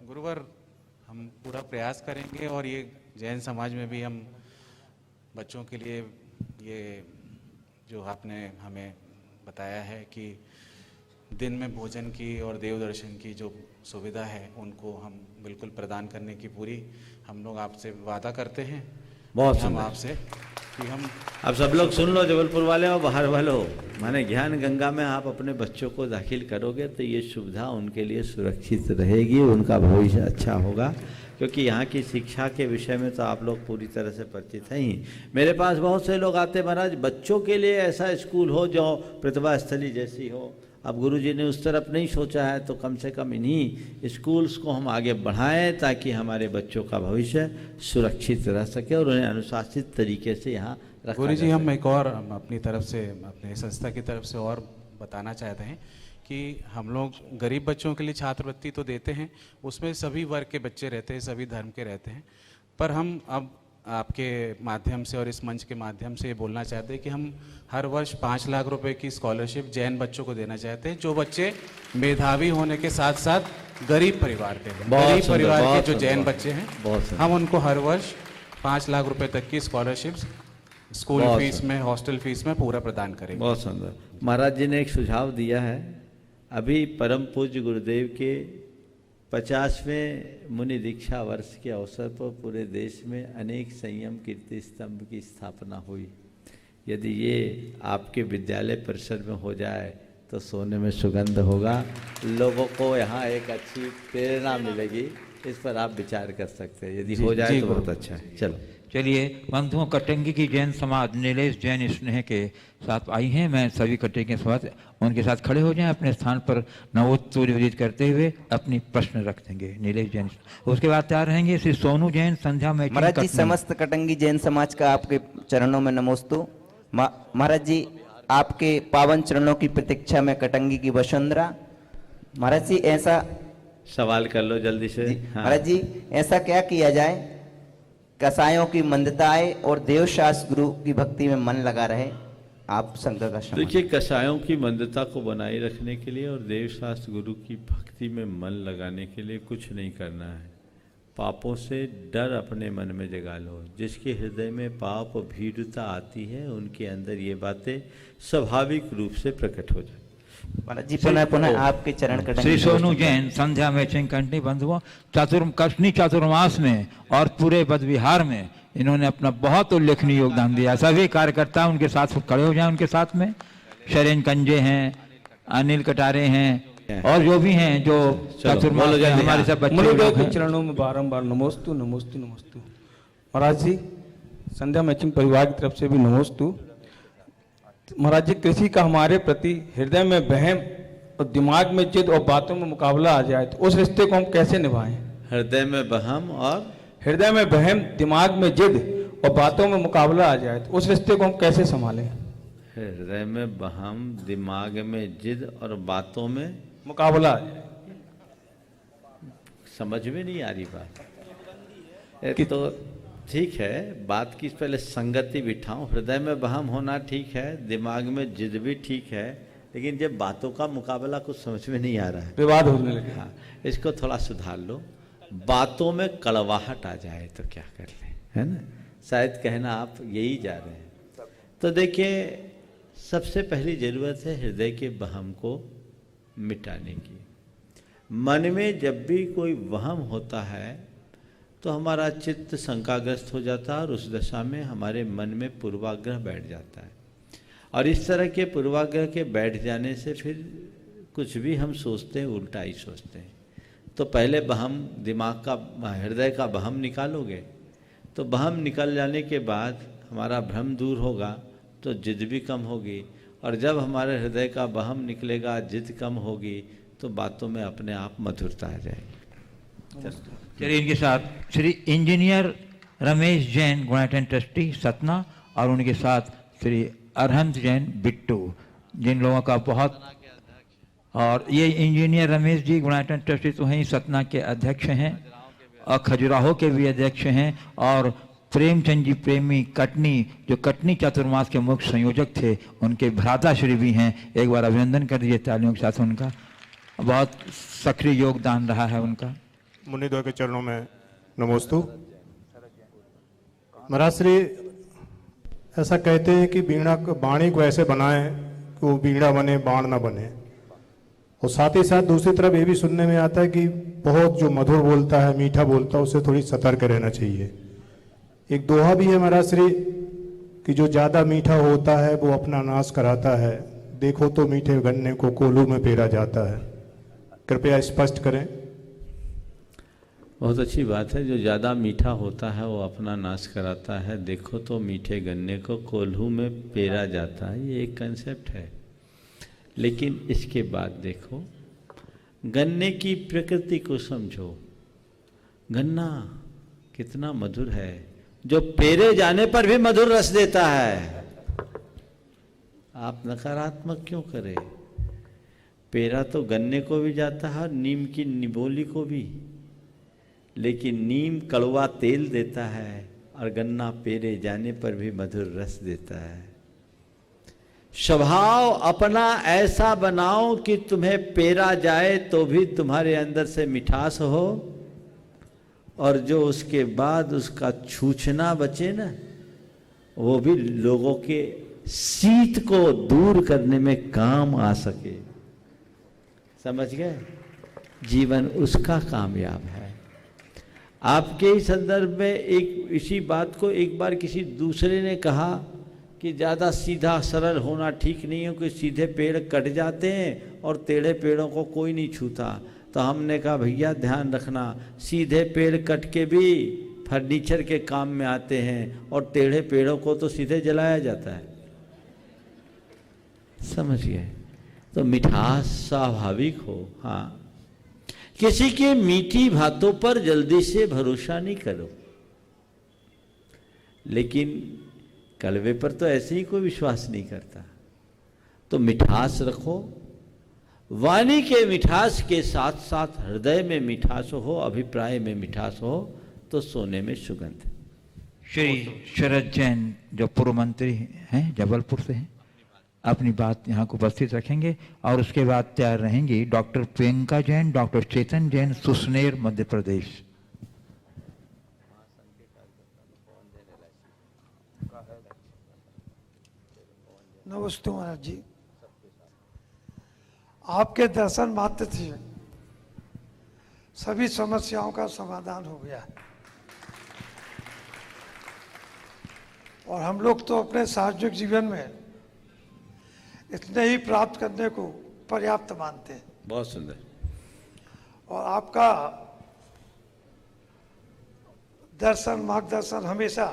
गुरुवर, हम पूरा प्रयास करेंगे और ये जैन समाज में भी हम बच्चों के लिए ये जो आपने हमें बताया है कि दिन में भोजन की और देव दर्शन की जो सुविधा है उनको हम बिल्कुल प्रदान करने की पूरी हम लोग आपसे वादा करते हैं। बहुत हम आपसे कि हम अब सब लोग सुन लो, जबलपुर वाले हो, बाहर वाले हो, माने ज्ञान गंगा में आप अपने बच्चों को दाखिल करोगे तो ये सुविधा उनके लिए सुरक्षित रहेगी, उनका भविष्य अच्छा होगा। क्योंकि यहाँ की शिक्षा के विषय में तो आप लोग पूरी तरह से परिचित हैं ही। मेरे पास बहुत से लोग आते, महाराज बच्चों के लिए ऐसा स्कूल हो जो प्रतिभा स्थली जैसी हो। अब गुरुजी ने उस तरफ नहीं सोचा है तो कम से कम इन्हीं स्कूल्स को हम आगे बढ़ाएं ताकि हमारे बच्चों का भविष्य सुरक्षित रह सके और उन्हें अनुशासित तरीके से यहाँ रखा गुरुजी जा हम सके। एक और अपनी तरफ से, अपने संस्था की तरफ से और बताना चाहते हैं कि हम लोग गरीब बच्चों के लिए छात्रवृत्ति तो देते हैं, उसमें सभी वर्ग के बच्चे रहते हैं, सभी धर्म के रहते हैं। पर हम अब आपके माध्यम से और इस मंच के माध्यम से ये बोलना चाहते हैं कि हम हर वर्ष 5 लाख रुपए की स्कॉलरशिप जैन बच्चों को देना चाहते हैं, जो बच्चे मेधावी होने के साथ साथ गरीब परिवार के हैं। गरीब परिवार के जो जैन बच्चे हैं, हम उनको हर वर्ष 5 लाख रुपए तक की स्कॉलरशिप स्कूल फीस में, हॉस्टल फीस में पूरा प्रदान करेंगे। बहुत सुंदर। महाराज जी ने एक सुझाव दिया है, अभी परम पूज्य गुरुदेव के 50वें मुनि दीक्षा वर्ष के अवसर पर पूरे देश में अनेक संयम कीर्ति स्तंभ की स्थापना हुई। यदि ये आपके विद्यालय परिसर में हो जाए तो सोने में सुगंध होगा, लोगों को यहाँ एक अच्छी प्रेरणा मिलेगी। इस पर आप विचार कर सकते हैं, यदि हो जाए तो बहुत अच्छा है। चलो चलिए बंधुओं, कटंगी की जैन समाज नीलेश जैन स्नेह के साथ आई हैं। मैं सभी कटंगी के साथ उनके साथ खड़े हो जाएं, अपने स्थान पर नवोत्तूर्य विदित करते हुए अपनी प्रश्न रख देंगे। नीलेश जैन, उसके बाद तैयार रहेंगे श्री सोनू जैन, संध्या में। महाराज जी, समस्त कटंगी जैन समाज का आपके चरणों में नमोस्तु। महाराज जी, आपके पावन चरणों की प्रतीक्षा में कटंगी की वसुंधरा। महाराज जी, ऐसा सवाल कर लो जल्दी से। महाराज जी, ऐसा क्या किया जाए कसायों की मंदता आए और देवशास्त्र गुरु की भक्ति में मन लगा रहे? आप संघ का क्षमा। देखिए, कसायों की मंदता को बनाए रखने के लिए और देवशास्त्र गुरु की भक्ति में मन लगाने के लिए कुछ नहीं करना है। पापों से डर अपने मन में जगा लो। जिसके हृदय में पाप भीरुता आती है, उनके अंदर ये बातें स्वाभाविक रूप से प्रकट हो जाए। महाराज जी, पुनः पुनः आपके चरण कटंगी। श्री सोनू जैन, संध्या मैचिंग कंटनी बंधुओं, कष्णी चातुर्मास में और पूरे बद विहार में इन्होंने अपना बहुत उल्लेखनीय योगदान दिया। सभी कार्यकर्ता उनके साथ खड़े हो जाएं, उनके साथ में शरण कंजे हैं, अनिल कटारे हैं और जो भी हैं जो चतुर्मास में हमारे सब बच्चे लोग के हैं। चरणों में बारंबार नमोस्तु नमोस्तु नमोस्तु। महाराज जी, संध्या मैचिंग परिवार की तरफ से भी नमोस्तु। महाराज जी, किसी का हमारे प्रति हृदय में वहम और दिमाग में जिद और बातों में मुकाबला आ जाए तो उस रिश्ते को हम कैसे निभाएं? हृदय में वहम और हृदय में वहम, दिमाग में जिद और बातों में मुकाबला आ जाए तो उस रिश्ते को हम कैसे संभालें? हृदय में वहम, दिमाग में जिद और बातों में मुकाबला आ जाए। समझ में नहीं आ रही बात। कि तो ठीक है, बात की पहले संगति बिठाऊं। हृदय में वहम होना ठीक है, दिमाग में जिद भी ठीक है, लेकिन जब बातों का मुकाबला कुछ समझ में नहीं आ रहा है, विवाद होने लगे। हाँ, इसको थोड़ा सुधार लो। बातों में कड़वाहट आ जाए तो क्या कर लें, है ना? शायद कहना आप यही जा रहे हैं। तो देखिए, सबसे पहली जरूरत है हृदय के वहम को मिटाने की। मन में जब भी कोई वहम होता है तो हमारा चित्त शंकाग्रस्त हो जाता है और उस दशा में हमारे मन में पूर्वाग्रह बैठ जाता है। और इस तरह के पूर्वाग्रह के बैठ जाने से फिर कुछ भी हम सोचते हैं उल्टा ही सोचते हैं। तो पहले वहम, दिमाग का, हृदय का वहम निकालोगे तो वहम निकल जाने के बाद हमारा भ्रम दूर होगा तो जिद भी कम होगी। और जब हमारे हृदय का वहम निकलेगा, जिद कम होगी, तो बातों में अपने आप मधुरता आ जाएगी। चलिए, इनके साथ श्री इंजीनियर रमेश जैन, गुणायतन ट्रस्टी सतना, और उनके साथ श्री अरहंत जैन बिट्टू, जिन लोगों का बहुत, और ये इंजीनियर रमेश जी गुणायतन ट्रस्टी तो हैं, सतना के अध्यक्ष हैं और खजुराहो के भी अध्यक्ष हैं, और प्रेमचंद जी प्रेमी कटनी, जो कटनी चतुर्मास के मुख्य संयोजक थे, उनके भ्राताश्री भी हैं। एक बार अभिनंदन कर दीजिए तालियों के साथ। उनका बहुत सक्रिय योगदान रहा है उनका। मुनिद्वय के चरणों में नमोस्तु। महाराज श्री ऐसा कहते हैं कि वाणी को ऐसे बनाएं कि वो वीणा बने, बाण ना बने। और साथ ही साथ दूसरी तरफ ये भी सुनने में आता है कि बहुत जो मधुर बोलता है, मीठा बोलता है, उससे थोड़ी सतर्क रहना चाहिए। एक दोहा भी है महाराज श्री कि जो ज़्यादा मीठा होता है वो अपना नाश कराता है, देखो तो मीठे गन्ने को कोल्हू में पेरा जाता है। कृपया स्पष्ट करें। बहुत अच्छी बात है। जो ज़्यादा मीठा होता है वो अपना नाश कराता है, देखो तो मीठे गन्ने को कोल्हू में पेरा जाता है। ये एक कंसेप्ट है। लेकिन इसके बाद देखो, गन्ने की प्रकृति को समझो। गन्ना कितना मधुर है, जो पेरे जाने पर भी मधुर रस देता है। आप नकारात्मक क्यों करें? पेरा तो गन्ने को भी जाता है, नीम की निबोली को भी, लेकिन नीम कड़वा तेल देता है और गन्ना पेरे जाने पर भी मधुर रस देता है। स्वभाव अपना ऐसा बनाओ कि तुम्हें पेरा जाए तो भी तुम्हारे अंदर से मिठास हो, और जो उसके बाद उसका छूछना बचे ना, वो भी लोगों के शीत को दूर करने में काम आ सके। समझ गए? जीवन उसका कामयाब है। आपके ही संदर्भ में एक इसी बात को एक बार किसी दूसरे ने कहा कि ज़्यादा सीधा सरल होना ठीक नहीं है, कि सीधे पेड़ कट जाते हैं और टेढ़े पेड़ों को कोई नहीं छूता। तो हमने कहा भैया ध्यान रखना, सीधे पेड़ कट के भी फर्नीचर के काम में आते हैं और टेढ़े पेड़ों को तो सीधे जलाया जाता है। समझ गए? तो मिठास स्वाभाविक हो। हाँ, किसी के मीठी बातों पर जल्दी से भरोसा नहीं करो, लेकिन कड़वे पर तो ऐसे ही कोई विश्वास नहीं करता। तो मिठास रखो, वाणी के मिठास के साथ साथ हृदय में मिठास हो, अभिप्राय में मिठास हो, तो सोने में सुगंध। श्री शरद जैन जो पूर्व मंत्री हैं, जबलपुर से हैं, अपनी बात यहाँ को उपस्थित रखेंगे, और उसके बाद तैयार रहेंगी डॉक्टर प्रियंका जैन, डॉक्टर चेतन जैन, सुसनेर, मध्य प्रदेश। नमस्ते महाराज जी, आपके दर्शन मात्र से सभी समस्याओं का समाधान हो गया है। और हम लोग तो अपने सार्वजनिक जीवन में इतने ही प्राप्त करने को पर्याप्त मानते हैं। बहुत सुंदर। और आपका दर्शन मार्गदर्शन हमेशा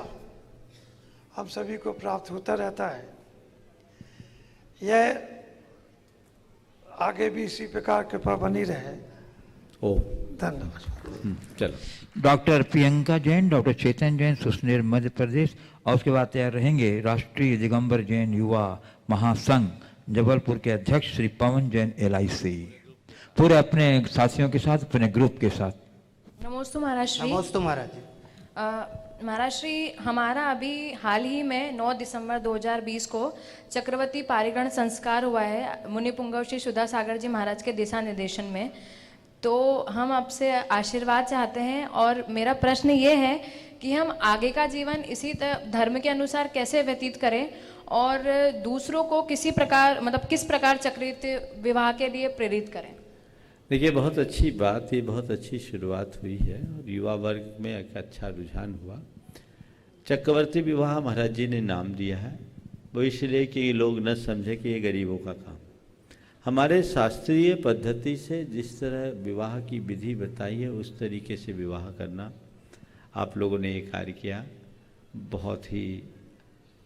हम सभी को प्राप्त होता रहता है। यह आगे भी इसी प्रकार कृपा बनी रहे। ओ धन्यवाद। चलो। डॉक्टर प्रियंका जैन, डॉक्टर चेतन जैन, सुसनेर मध्य प्रदेश। और उसके बाद तैयार रहेंगे राष्ट्रीय दिगंबर जैन युवा महासंघ जबलपुर के अध्यक्ष श्री पवन जैन LIC, पूरे अपने साथियों के साथ, अपने ग्रुप के साथ। नमोस्तु महाराज श्री। नमोस्तु महाराज। महाराज श्री, हमारा अभी हाल ही में 9 दिसंबर 2020 को चक्रवर्ती पारिगण संस्कार हुआ है मुनि पुंगव श्री सुधा सागर जी महाराज के दिशा निर्देशन में। तो हम आपसे आशीर्वाद चाहते हैं और मेरा प्रश्न ये है कि हम आगे का जीवन इसी धर्म के अनुसार कैसे व्यतीत करें और दूसरों को किसी प्रकार किस प्रकार चक्रवर्ती विवाह के लिए प्रेरित करें। देखिए, बहुत अच्छी बात, ये बहुत अच्छी शुरुआत हुई है और युवा वर्ग में एक अच्छा रुझान हुआ। चक्रवर्ती विवाह महाराज जी ने नाम दिया है, वो इसलिए कि लोग न समझे कि ये गरीबों का काम। हमारे शास्त्रीय पद्धति से जिस तरह विवाह की विधि बताई है उस तरीके से विवाह करना आप लोगों ने ये कार्य किया, बहुत ही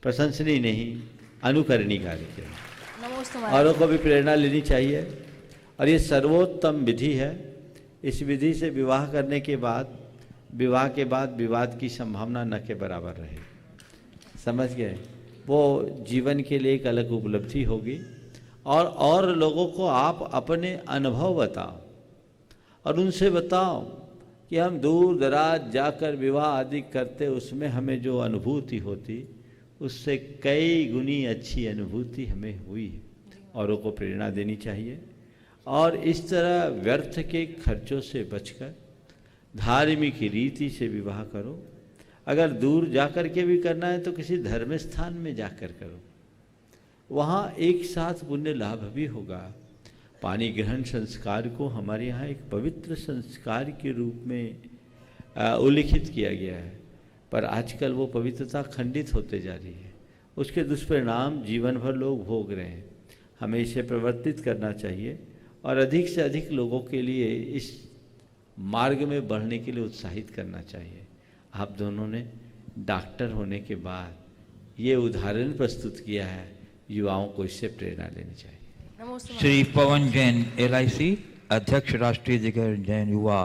प्रशंसनीय नहीं, अनुकरणीय कार्य किया। औरों को भी प्रेरणा लेनी चाहिए और ये सर्वोत्तम विधि है। इस विधि से विवाह करने के बाद विवाद की संभावना न के बराबर रहे। समझ गए? वो जीवन के लिए एक अलग उपलब्धि होगी। और लोगों को आप अपने अनुभव बताओ और उनसे बताओ कि हम दूर दराज जाकर विवाह आदि करते, उसमें हमें जो अनुभूति होती उससे कई गुनी अच्छी अनुभूति हमें हुई है। औरों को प्रेरणा देनी चाहिए और इस तरह व्यर्थ के खर्चों से बचकर धार्मिक रीति से विवाह करो। अगर दूर जाकर के भी करना है तो किसी धर्म स्थान में जाकर करो, वहाँ एक साथ पुण्य लाभ भी होगा। पानी ग्रहण संस्कार को हमारे यहाँ एक पवित्र संस्कार के रूप में उल्लिखित किया गया है, पर आजकल वो पवित्रता खंडित होते जा रही है। उसके दुष्परिणाम जीवन भर लोग भोग रहे हैं। हमें इसे प्रवर्तित करना चाहिए और अधिक से अधिक लोगों के लिए इस मार्ग में बढ़ने के लिए उत्साहित करना चाहिए। आप दोनों ने डॉक्टर होने के बाद ये उदाहरण प्रस्तुत किया है, युवाओं को इससे प्रेरणा लेनी चाहिए। श्री पवन जैन LIC, अध्यक्ष राष्ट्रीय दिगंबर जैन युवा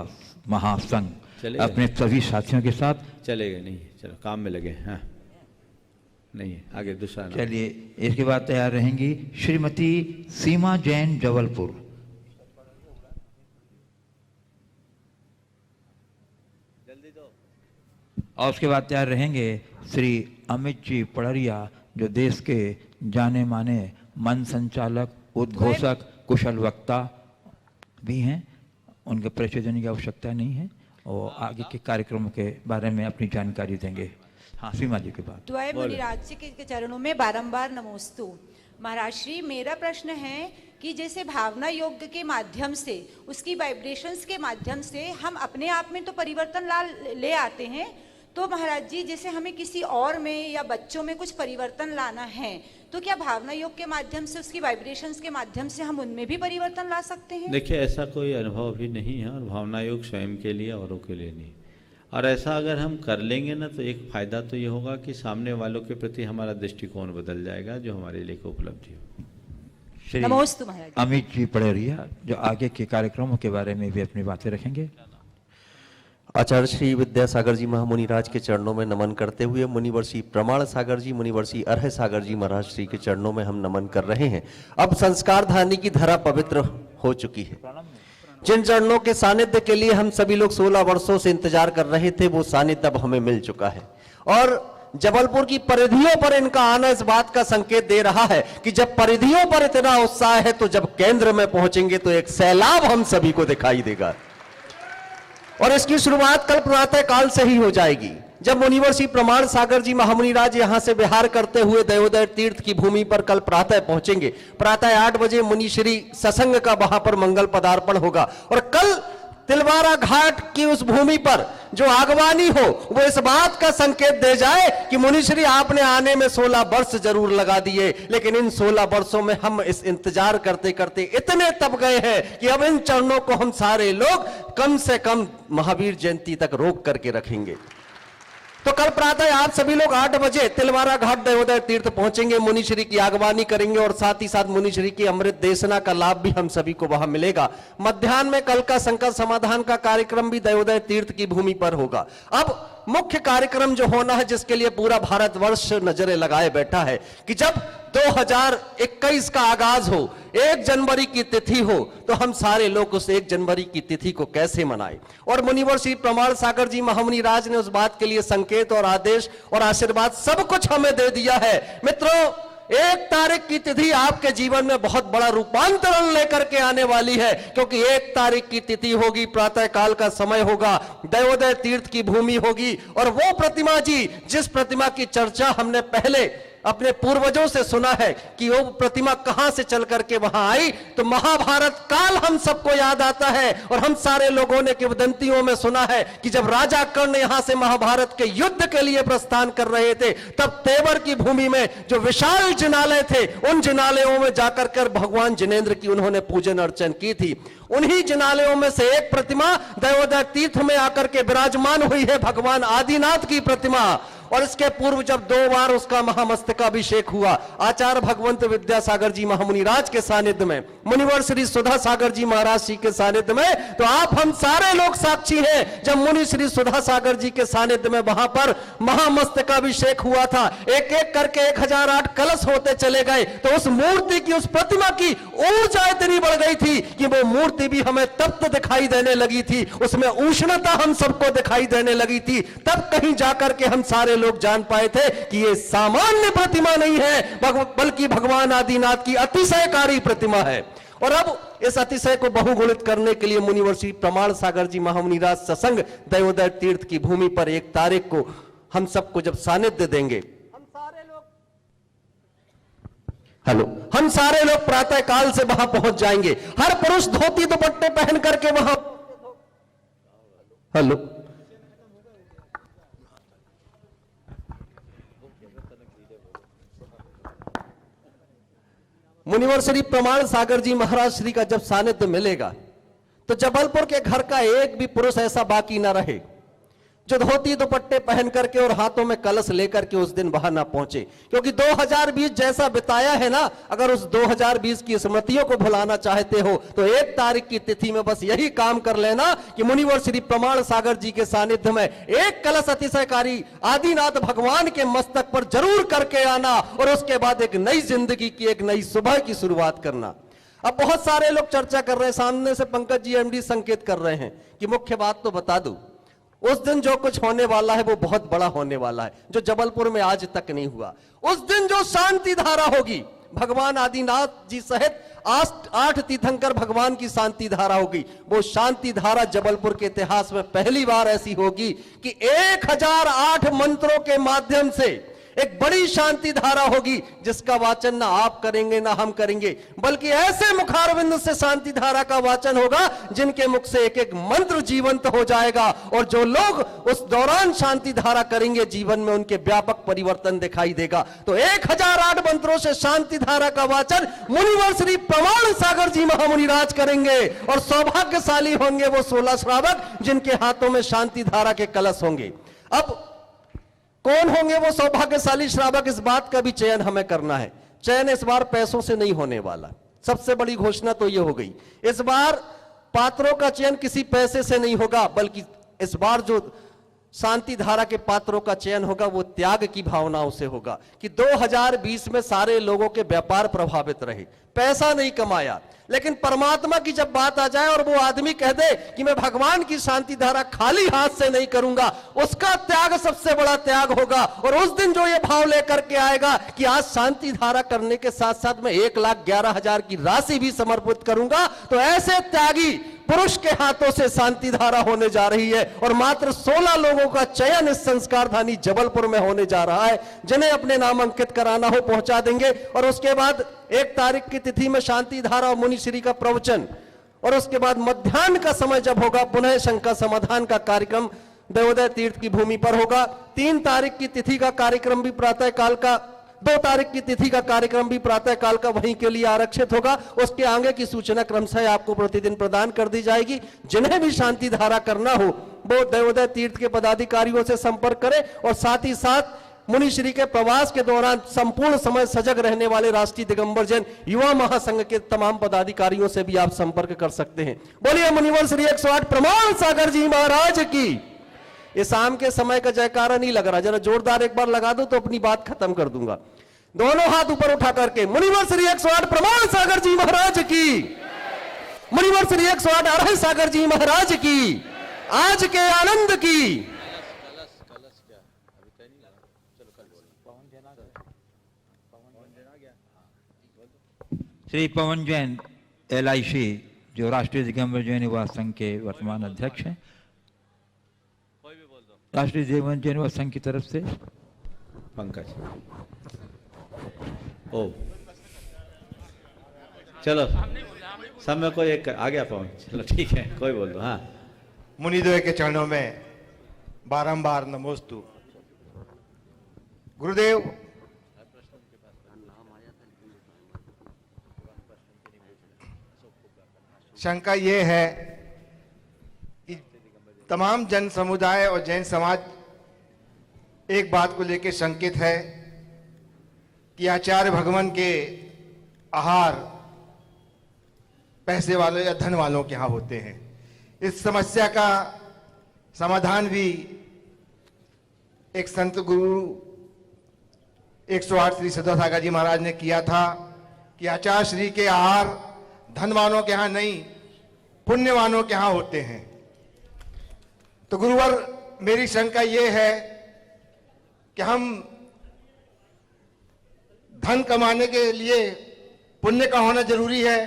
महासंघ, अपने सभी साथियों के साथ। चलेगा नहीं, चलो काम में लगे। हाँ, नहीं आगे दूसरा। चलिए, इसके बाद तैयार रहेंगी श्रीमती सीमा जैन जबलपुर। जल्दी दो। और उसके बाद तैयार रहेंगे श्री अमित जी पड़रिया, जो देश के जाने माने मन संचालक, उद्घोषक, कुशल वक्ता भी हैं। उनके परिचय देने की आवश्यकता नहीं है और आगे के कार्यक्रमों के बारे में अपनी जानकारी देंगे। हाँ, सीमा जी के बाद। द्वय मुनिराज जी के चरणों में बारंबार नमोस्तु। महाराज श्री, मेरा प्रश्न है कि जैसे भावना योग के माध्यम से, उसकी वाइब्रेशंस के माध्यम से हम अपने आप में तो परिवर्तन ले आते हैं, तो महाराज जी जैसे हमें किसी और में या बच्चों में कुछ परिवर्तन लाना है, तो क्या भावना योग के माध्यम से, उसकी वाइब्रेशंस के माध्यम से हम उनमें भी परिवर्तन ला सकते हैं? देखिए, ऐसा कोई अनुभव भी नहीं है और भावना योग स्वयं के लिए, औरों के लिए नहीं। और ऐसा अगर हम कर लेंगे ना तो एक फायदा तो ये होगा कि सामने वालों के प्रति हमारा दृष्टिकोण बदल जाएगा, जो हमारे लिए उपलब्धि हो। श्री अमित जी पड़रिया, जो आगे के कार्यक्रमों के बारे में भी अपनी बातें रखेंगे। आचार्य श्री विद्यासागर जी महामुनिराज के चरणों में नमन करते हुए मुनिवर्षी प्रमाण सागर जी, मुनिवर्षी अर्ह सागर जी महाराज श्री के चरणों में हम नमन कर रहे हैं। अब संस्कार धारणी की धरा पवित्र हो चुकी है। जिन चरणों के सानिध्य के लिए हम सभी लोग 16 वर्षों से इंतजार कर रहे थे, वो सानिध्य अब हमें मिल चुका है और जबलपुर की परिधियों पर इनका आना इस बात का संकेत दे रहा है कि जब परिधियों पर इतना उत्साह है तो जब केंद्र में पहुंचेंगे तो एक सैलाब हम सभी को दिखाई देगा। और इसकी शुरुआत कल प्रातः काल से ही हो जाएगी, जब मुनिवर्षी प्रमाण सागर जी महामुनिराज यहां से विहार करते हुए दयोदय तीर्थ की भूमि पर कल प्रातः पहुंचेंगे। प्रातः 8 बजे मुनि श्री सत्संग का वहां पर मंगल पदार्पण होगा और कल तिलवारा घाट की उस भूमि पर जो आगवानी हो वो इस बात का संकेत दे जाए कि मुनिश्री आपने आने में 16 वर्ष जरूर लगा दिए, लेकिन इन 16 वर्षों में हम इस इंतजार करते करते इतने तप गए हैं कि अब इन चरणों को हम सारे लोग कम से कम महावीर जयंती तक रोक करके रखेंगे। तो कल प्रातः आप सभी लोग 8 बजे तिलवारा घाट दयोदय तीर्थ पहुंचेंगे, मुनिश्री की आगवानी करेंगे और साथ ही साथ मुनिश्री की अमृत देशना का लाभ भी हम सभी को वहां मिलेगा। मध्याह्न में कल का संकट समाधान का कार्यक्रम भी दयोदय तीर्थ की भूमि पर होगा। अब मुख्य कार्यक्रम जो होना है, जिसके लिए पूरा भारतवर्ष नजरें लगाए बैठा है कि जब 2021 का आगाज हो, 1 जनवरी की तिथि हो, तो हम सारे लोग उस 1 जनवरी की तिथि को कैसे मनाएं। और मुनिवर श्री प्रमाण सागर जी महामुनि राज ने उस बात के लिए संकेत और आदेश और आशीर्वाद सब कुछ हमें दे दिया है। मित्रों, 1 तारीख की तिथि आपके जीवन में बहुत बड़ा रूपांतरण लेकर के आने वाली है, क्योंकि 1 तारीख की तिथि होगी, प्रातः काल का समय होगा, दयोदय तीर्थ की भूमि होगी और वो प्रतिमा जी, जिस प्रतिमा की चर्चा हमने पहले अपने पूर्वजों से सुना है कि वो प्रतिमा कहां से चल करके वहां आई, तो महाभारत काल हम सबको याद आता है। और हम सारे लोगों ने किंवदंतियों में सुना है कि जब राजा कर्ण यहां से महाभारत के युद्ध के लिए प्रस्थान कर रहे थे, तब तेवर की भूमि में जो विशाल जिनालय थे, उन जिनालयों में जाकर कर भगवान जिनेंद्र की उन्होंने पूजन अर्चन की थी। उन्हीं जिनालयों में से एक प्रतिमा दयोदय तीर्थ में आकर के विराजमान हुई है, भगवान आदिनाथ की प्रतिमा। और इसके पूर्व जब 2 बार उसका महामस्तकाभिषेक हुआ, आचार्य भगवंत विद्यासागर जी महामुनि राज के सानिध्य में, मुनिवर श्री सुधा सागर जी महाराज जी के सानिध्य में, तो आप हम सारे लोग साक्षी हैं। जब मुनि श्री सुधा सागर जी के सानिध्य में वहां पर महामस्तकाभिषेक हुआ था, एक एक करके 1008 कलश होते चले गए, तो उस मूर्ति की, उस प्रतिमा की ऊर्जा इतनी बढ़ गई थी कि वो मूर्ति भी हमें तप्त दिखाई देने लगी थी, उसमें उष्णता हम सबको दिखाई देने लगी थी। तब कहीं जाकर के हम सारे लोग जान पाए थे कि ये सामान्य प्रतिमा नहीं है, बल्कि भगवान आदिनाथ की अतिशयकारी प्रतिमा है। और अब इस अतिशय को बहुगुणित करने के लिए मुनिवर श्री प्रमाण सागर जी महामुनि राज सत्संग दयोदय तीर्थ की भूमि पर 1 तारीख को हम सबको जब सानिध्य देंगे, हम सारे लोग प्रातः काल से वहां पहुंच जाएंगे। हर पुरुष धोती दुपट्टे पहन करके वहां मुनिवर श्री प्रमाण सागर जी महाराज श्री का जब सानिध्य मिलेगा, तो जबलपुर के घर का एक भी पुरुष ऐसा बाकी ना रहे जो धोती दुपट्टे पहन करके और हाथों में कलश लेकर के उस दिन वहां ना पहुंचे। क्योंकि 2020 जैसा बिताया है ना, अगर उस 2020 की स्मृतियों को भुलाना चाहते हो तो 1 तारीख की तिथि में बस यही काम कर लेना कि मुनिवर श्री प्रमाण सागर जी के सानिध्य में 1 कलश अतिशयकारी आदिनाथ भगवान के मस्तक पर जरूर करके आना और उसके बाद एक नई जिंदगी की, एक नई सुबह की शुरुआत करना। अब बहुत सारे लोग चर्चा कर रहे हैं, सामने से पंकज जी एमडी संकेत कर रहे हैं कि मुख्य बात तो बता दूं, उस दिन जो कुछ होने वाला है वो बहुत बड़ा होने वाला है, जो जबलपुर में आज तक नहीं हुआ। उस दिन जो शांति धारा होगी, भगवान आदिनाथ जी सहित 8 तीर्थंकर भगवान की शांति धारा होगी, वो शांति धारा जबलपुर के इतिहास में पहली बार ऐसी होगी कि 1008 मंत्रों के माध्यम से एक बड़ी शांति धारा होगी, जिसका वाचन ना आप करेंगे ना हम करेंगे, बल्कि ऐसे मुखारविंद से शांति धारा का वाचन होगा जिनके मुख से एक एक मंत्र जीवंत हो जाएगा। और जो लोग उस दौरान शांति धारा करेंगे, जीवन में उनके व्यापक परिवर्तन दिखाई देगा। तो 1008 मंत्रों से शांति धारा का वाचन मुनिवर श्री प्रमाण सागर जी महामुनि राज करेंगे। और सौभाग्यशाली होंगे वो 16 श्रावक जिनके हाथों में शांति धारा के कलश होंगे। अब कौन होंगे वो सौभाग्यशाली श्रावक, इस बात का भी चयन हमें करना है। चयन इस बार पैसों से नहीं होने वाला। सबसे बड़ी घोषणा तो ये हो गई, इस बार पात्रों का चयन किसी पैसे से नहीं होगा, बल्कि इस बार जो शांति धारा के पात्रों का चयन होगा वो त्याग की भावनाओं से होगा कि 2020 में सारे लोगों के व्यापार प्रभावित रहे, पैसा नहीं कमाया, लेकिन परमात्मा की जब बात आ जाए और वो आदमी कह दे कि मैं भगवान की शांति धारा खाली हाथ से नहीं करूंगा, उसका त्याग सबसे बड़ा त्याग होगा। और उस दिन जो ये भाव लेकर के आएगा कि आज शांति धारा करने के साथ साथ मैं 1,11,000 की राशि भी समर्पित करूंगा, तो ऐसे त्यागी पुरुष के हाथों से शांति धारा होने जा रही है। और मात्र 16 लोगों का चयन इस संस्कारधानी जबलपुर में होने जा रहा है, जिन्हें अपने नाम अंकित कराना हो पहुंचा देंगे। और उसके बाद 1 तारीख की तिथि में शांति धारा और मुनिश्री का प्रवचन, और उसके बाद मध्याह्न का समय जब होगा पुनः शंका समाधान का कार्यक्रम देवोदय तीर्थ की भूमि पर होगा। 3 तारीख की तिथि का कार्यक्रम भी प्रातः काल का, 2 तारीख की तिथि का कार्यक्रम भी प्रातः काल का वहीं के लिए आरक्षित होगा। उसके आगे की सूचना क्रमशः आपको प्रतिदिन प्रदान कर दी जाएगी। जिन्हें भी शांति धारा करना हो वो देवोदय तीर्थ के पदाधिकारियों से संपर्क करें और साथ ही साथ मुनिश्री के प्रवास के दौरान संपूर्ण समय सजग रहने वाले राष्ट्रीय दिगंबर जैन युवा महासंघ के तमाम पदाधिकारियों से भी आप संपर्क कर सकते हैं। बोलिए मुनिवर श्री 108 प्रमाण सागर जी महाराज की। ये शाम के समय का जयकारा नहीं लग रहा, जरा जोरदार एक बार लगा दो तो अपनी बात खत्म कर दूंगा। दोनों हाथ ऊपर उठा करके मुनिवर श्री 108 प्रमाण सागर जी महाराज की, मुनिवर श्री 108 अरह सागर जी महाराज की, आज के आनंद की। श्री पवन जैन LIC जो राष्ट्रीय दिगंबर जैन युवा संघ के वर्तमान अध्यक्ष हैं, राष्ट्रीय दिगंबर जैन युवा संघ की तरफ से पंकज। ओ चलो सब में कोई एक आ गया पवन, चलो ठीक है, कोई बोल दो। हाँ, मुनिद्वय के चरणों में बारंबार नमोस्तु। गुरुदेव, शंका ये है कि तमाम जन समुदाय और जैन समाज एक बात को लेकर शंकित है कि आचार्य भगवान के आहार पैसे वालों या धन वालों के यहाँ होते हैं। इस समस्या का समाधान भी एक संत गुरु 108 श्री सदा सागर जी महाराज ने किया था कि आचार्य श्री के आहार धनवानों के यहाँ नहीं, पुण्यवानों के यहाँ होते हैं। तो गुरुवर, मेरी शंका ये है कि हम धन कमाने के लिए पुण्य का होना जरूरी है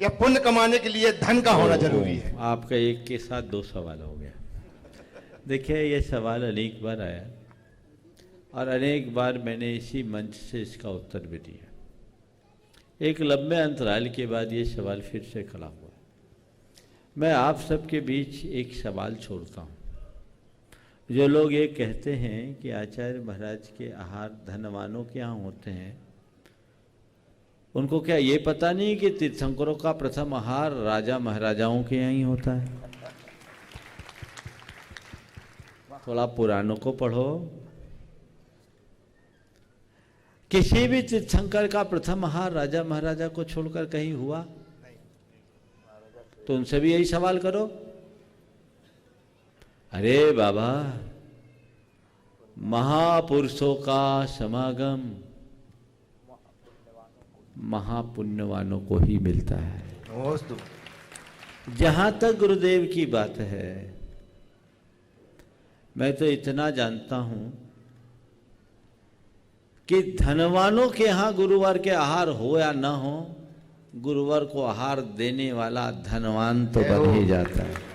या पुण्य कमाने के लिए धन का होना जरूरी है? आपका एक के साथ 2 सवाल हो गया। देखिए, ये सवाल अनेक बार आया और अनेक बार मैंने इसी मंच से इसका उत्तर भी दिया। एक लंबे अंतराल के बाद ये सवाल फिर से खड़ा हुआ। मैं आप सबके बीच एक सवाल छोड़ता हूँ। जो लोग ये कहते हैं कि आचार्य महाराज के आहार धनवानों के यहाँ होते हैं, उनको क्या ये पता नहीं कि तीर्थंकरों का प्रथम आहार राजा महाराजाओं के यहाँ ही होता है? थोड़ा पुराणों को पढ़ो। किसी भी तीर्थंकर का प्रथम आहार राजा महाराजा को छोड़कर कहीं हुआ? तो उनसे भी यही सवाल करो। अरे बाबा, महापुरुषों का समागम महापुण्यवानों को ही मिलता है। जहां तक गुरुदेव की बात है, मैं तो इतना जानता हूं कि धनवानों के यहाँ गुरुवार के आहार हो या ना हो, गुरुवार को आहार देने वाला धनवान तो बन ही जाता है।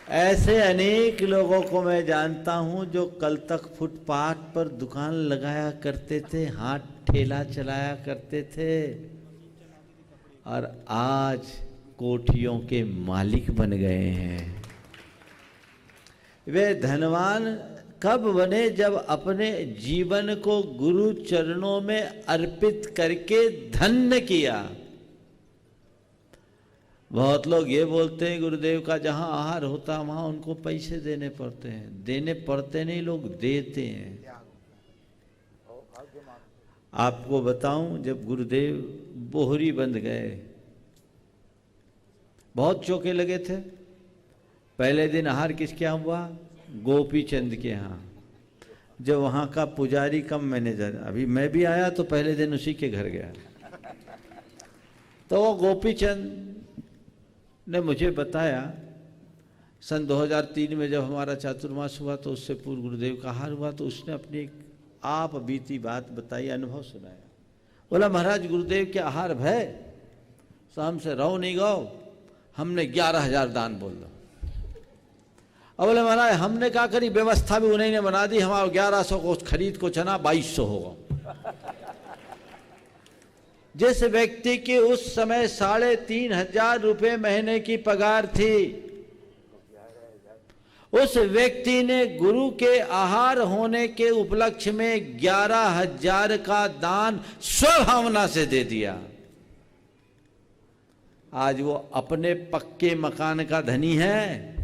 ऐसे अनेक लोगों को मैं जानता हूं जो कल तक फुटपाथ पर दुकान लगाया करते थे, हाथ ठेला चलाया करते थे और आज कोठियों के मालिक बन गए हैं। वे धनवान कब बने? जब अपने जीवन को गुरु चरणों में अर्पित करके धन्य किया। बहुत लोग ये बोलते हैं गुरुदेव का जहां आहार होता वहां उनको पैसे देने पड़ते हैं। देने पड़ते नहीं, लोग देते हैं। आपको बताऊं, जब गुरुदेव बोहरी बंद गए, बहुत चौके लगे थे। पहले दिन आहार किसके यहाँ हुआ? गोपी चंद के यहाँ। जब वहाँ का पुजारी कम मैनेजर, अभी मैं भी आया तो पहले दिन उसी के घर गया, तो वो गोपी चंद ने मुझे बताया, सन 2003 में जब हमारा चातुर्मास हुआ तो उससे पूर्व गुरुदेव का आहार हुआ, तो उसने अपनी एक आप बीती बात बताई, अनुभव सुनाया। बोला, महाराज गुरुदेव के आहार भय शाम से रहो नहीं गाओ, हमने 11,000 दान बोल दो। अब बोले महाराज हमने क्या करी, व्यवस्था भी उन्हीं ने बना दी, हमारा 1100 को खरीद को चना 2200 होगा। जिस व्यक्ति की उस समय 3,500 रुपये महीने की पगार थी, उस व्यक्ति ने गुरु के आहार होने के उपलक्ष्य में 11,000 का दान स्वभावना से दे दिया। आज वो अपने पक्के मकान का धनी है,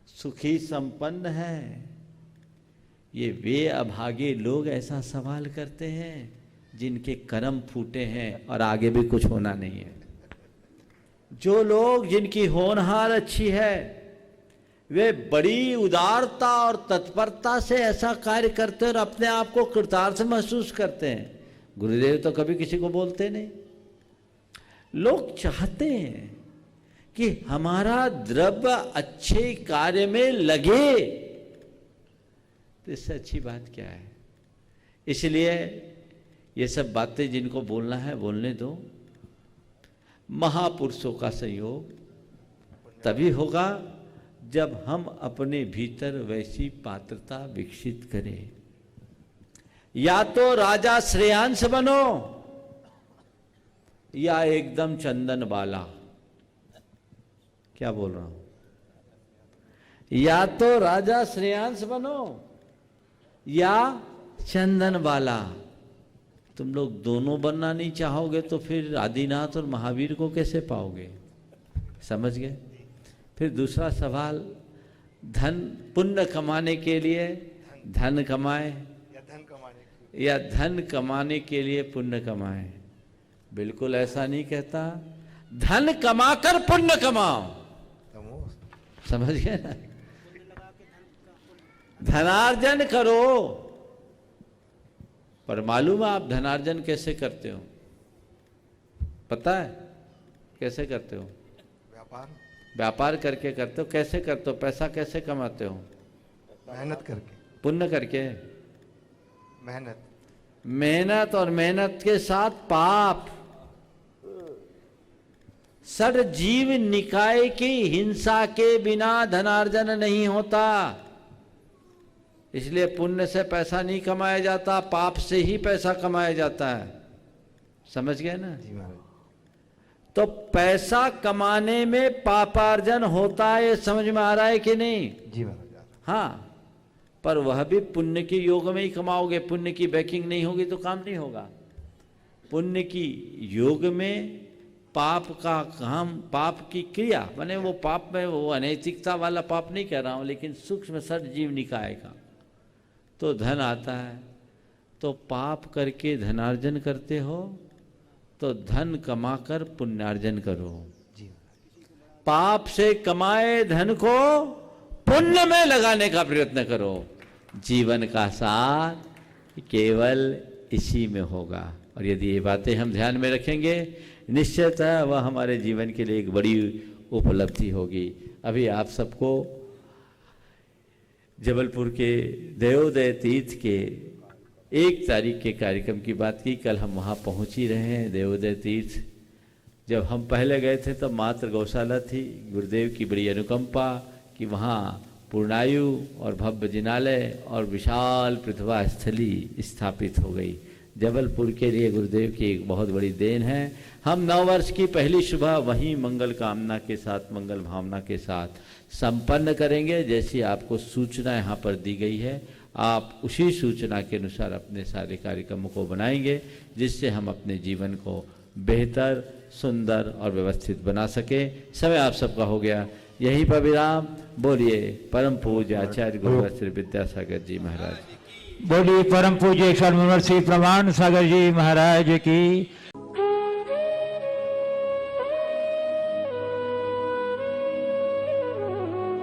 सुखी संपन्न है। ये वे अभागे लोग ऐसा सवाल करते हैं जिनके कर्म फूटे हैं और आगे भी कुछ होना नहीं है। जो लोग जिनकी होनहार अच्छी है वे बड़ी उदारता और तत्परता से ऐसा कार्य करते हैं और अपने आप को कृतार्थ महसूस करते हैं। गुरुदेव तो कभी किसी को बोलते नहीं। लोग चाहते हैं कि हमारा द्रव्य अच्छे कार्य में लगे, तो इससे अच्छी बात क्या है। इसलिए ये सब बातें जिनको बोलना है बोलने दो। महापुरुषों का सहयोग तभी होगा जब हम अपने भीतर वैसी पात्रता विकसित करें। या तो राजा श्रेयांश बनो या एकदम चंदन वाला। क्या बोल रहा हूं? या तो राजा श्रेयांश बनो या चंदन वाला। तुम लोग दोनों बनना नहीं चाहोगे तो फिर आदिनाथ और महावीर को कैसे पाओगे? समझ गए? फिर दूसरा सवाल, धन पुण्य कमाने के लिए धन कमाए या धन कमाने के लिए पुण्य कमाए? बिल्कुल ऐसा नहीं कहता। धन कमाकर पुण्य कमाओ। समझ गए ना? धनार्जन करो। पर मालूम है आप धनार्जन कैसे करते हो? पता है कैसे करते हो? व्यापार करके करते हो। कैसे करते हो? पैसा कैसे कमाते हो? मेहनत करके। पुण्य करके? मेहनत और मेहनत के साथ पाप। सड़ जीव निकाय की हिंसा के बिना धनार्जन नहीं होता। इसलिए पुण्य से पैसा नहीं कमाया जाता, पाप से ही पैसा कमाया जाता है। समझ गए ना? तो पैसा कमाने में पापार्जन होता है, ये समझ में आ रहा है कि नहीं? जी महाराज। हाँ, पर वह भी पुण्य के योग में ही कमाओगे। पुण्य की बैकिंग नहीं होगी तो काम नहीं होगा। पुण्य की योग में पाप का काम, पाप की क्रिया, माने वो पाप में वो अनैतिकता वाला पाप नहीं कह रहा हूं, लेकिन सूक्ष्म सट जीव निकाय का तो धन आता है। तो पाप करके धनार्जन करते हो तो धन कमाकर पुण्यार्जन करो। पाप से कमाए धन को पुण्य में लगाने का प्रयत्न करो। जीवन का सार केवल इसी में होगा। और यदि ये बातें हम ध्यान में रखेंगे निश्चयतः वह हमारे जीवन के लिए एक बड़ी उपलब्धि होगी। अभी आप सबको जबलपुर के देवोदय तीर्थ के 1 तारीख के कार्यक्रम की बात की। कल हम वहाँ पहुँच ही रहे हैं देवोदय तीर्थ। जब हम पहले गए थे तब मात्र गौशाला थी। गुरुदेव की बड़ी अनुकंपा कि वहाँ पूर्णायु और भव्य जिनालय और विशाल पृथ्वा स्थली स्थापित हो गई। जबलपुर के लिए गुरुदेव की एक बहुत बड़ी देन है। हम 9 वर्ष की पहली सुबह वहीं मंगल कामना के साथ, मंगल भावना के साथ संपन्न करेंगे। जैसी आपको सूचना यहाँ पर दी गई है, आप उसी सूचना के अनुसार अपने सारे कार्यक्रमों को बनाएंगे, जिससे हम अपने जीवन को बेहतर, सुंदर और व्यवस्थित बना सके। समय आप सबका हो गया, यही पर विराम। बोलिए परम पूज्य आचार्य गुरुवर श्री विद्यासागर जी महाराज। बोलिए परम पूज्य सर्वमर्षि प्रमाण सागर जी महाराज की।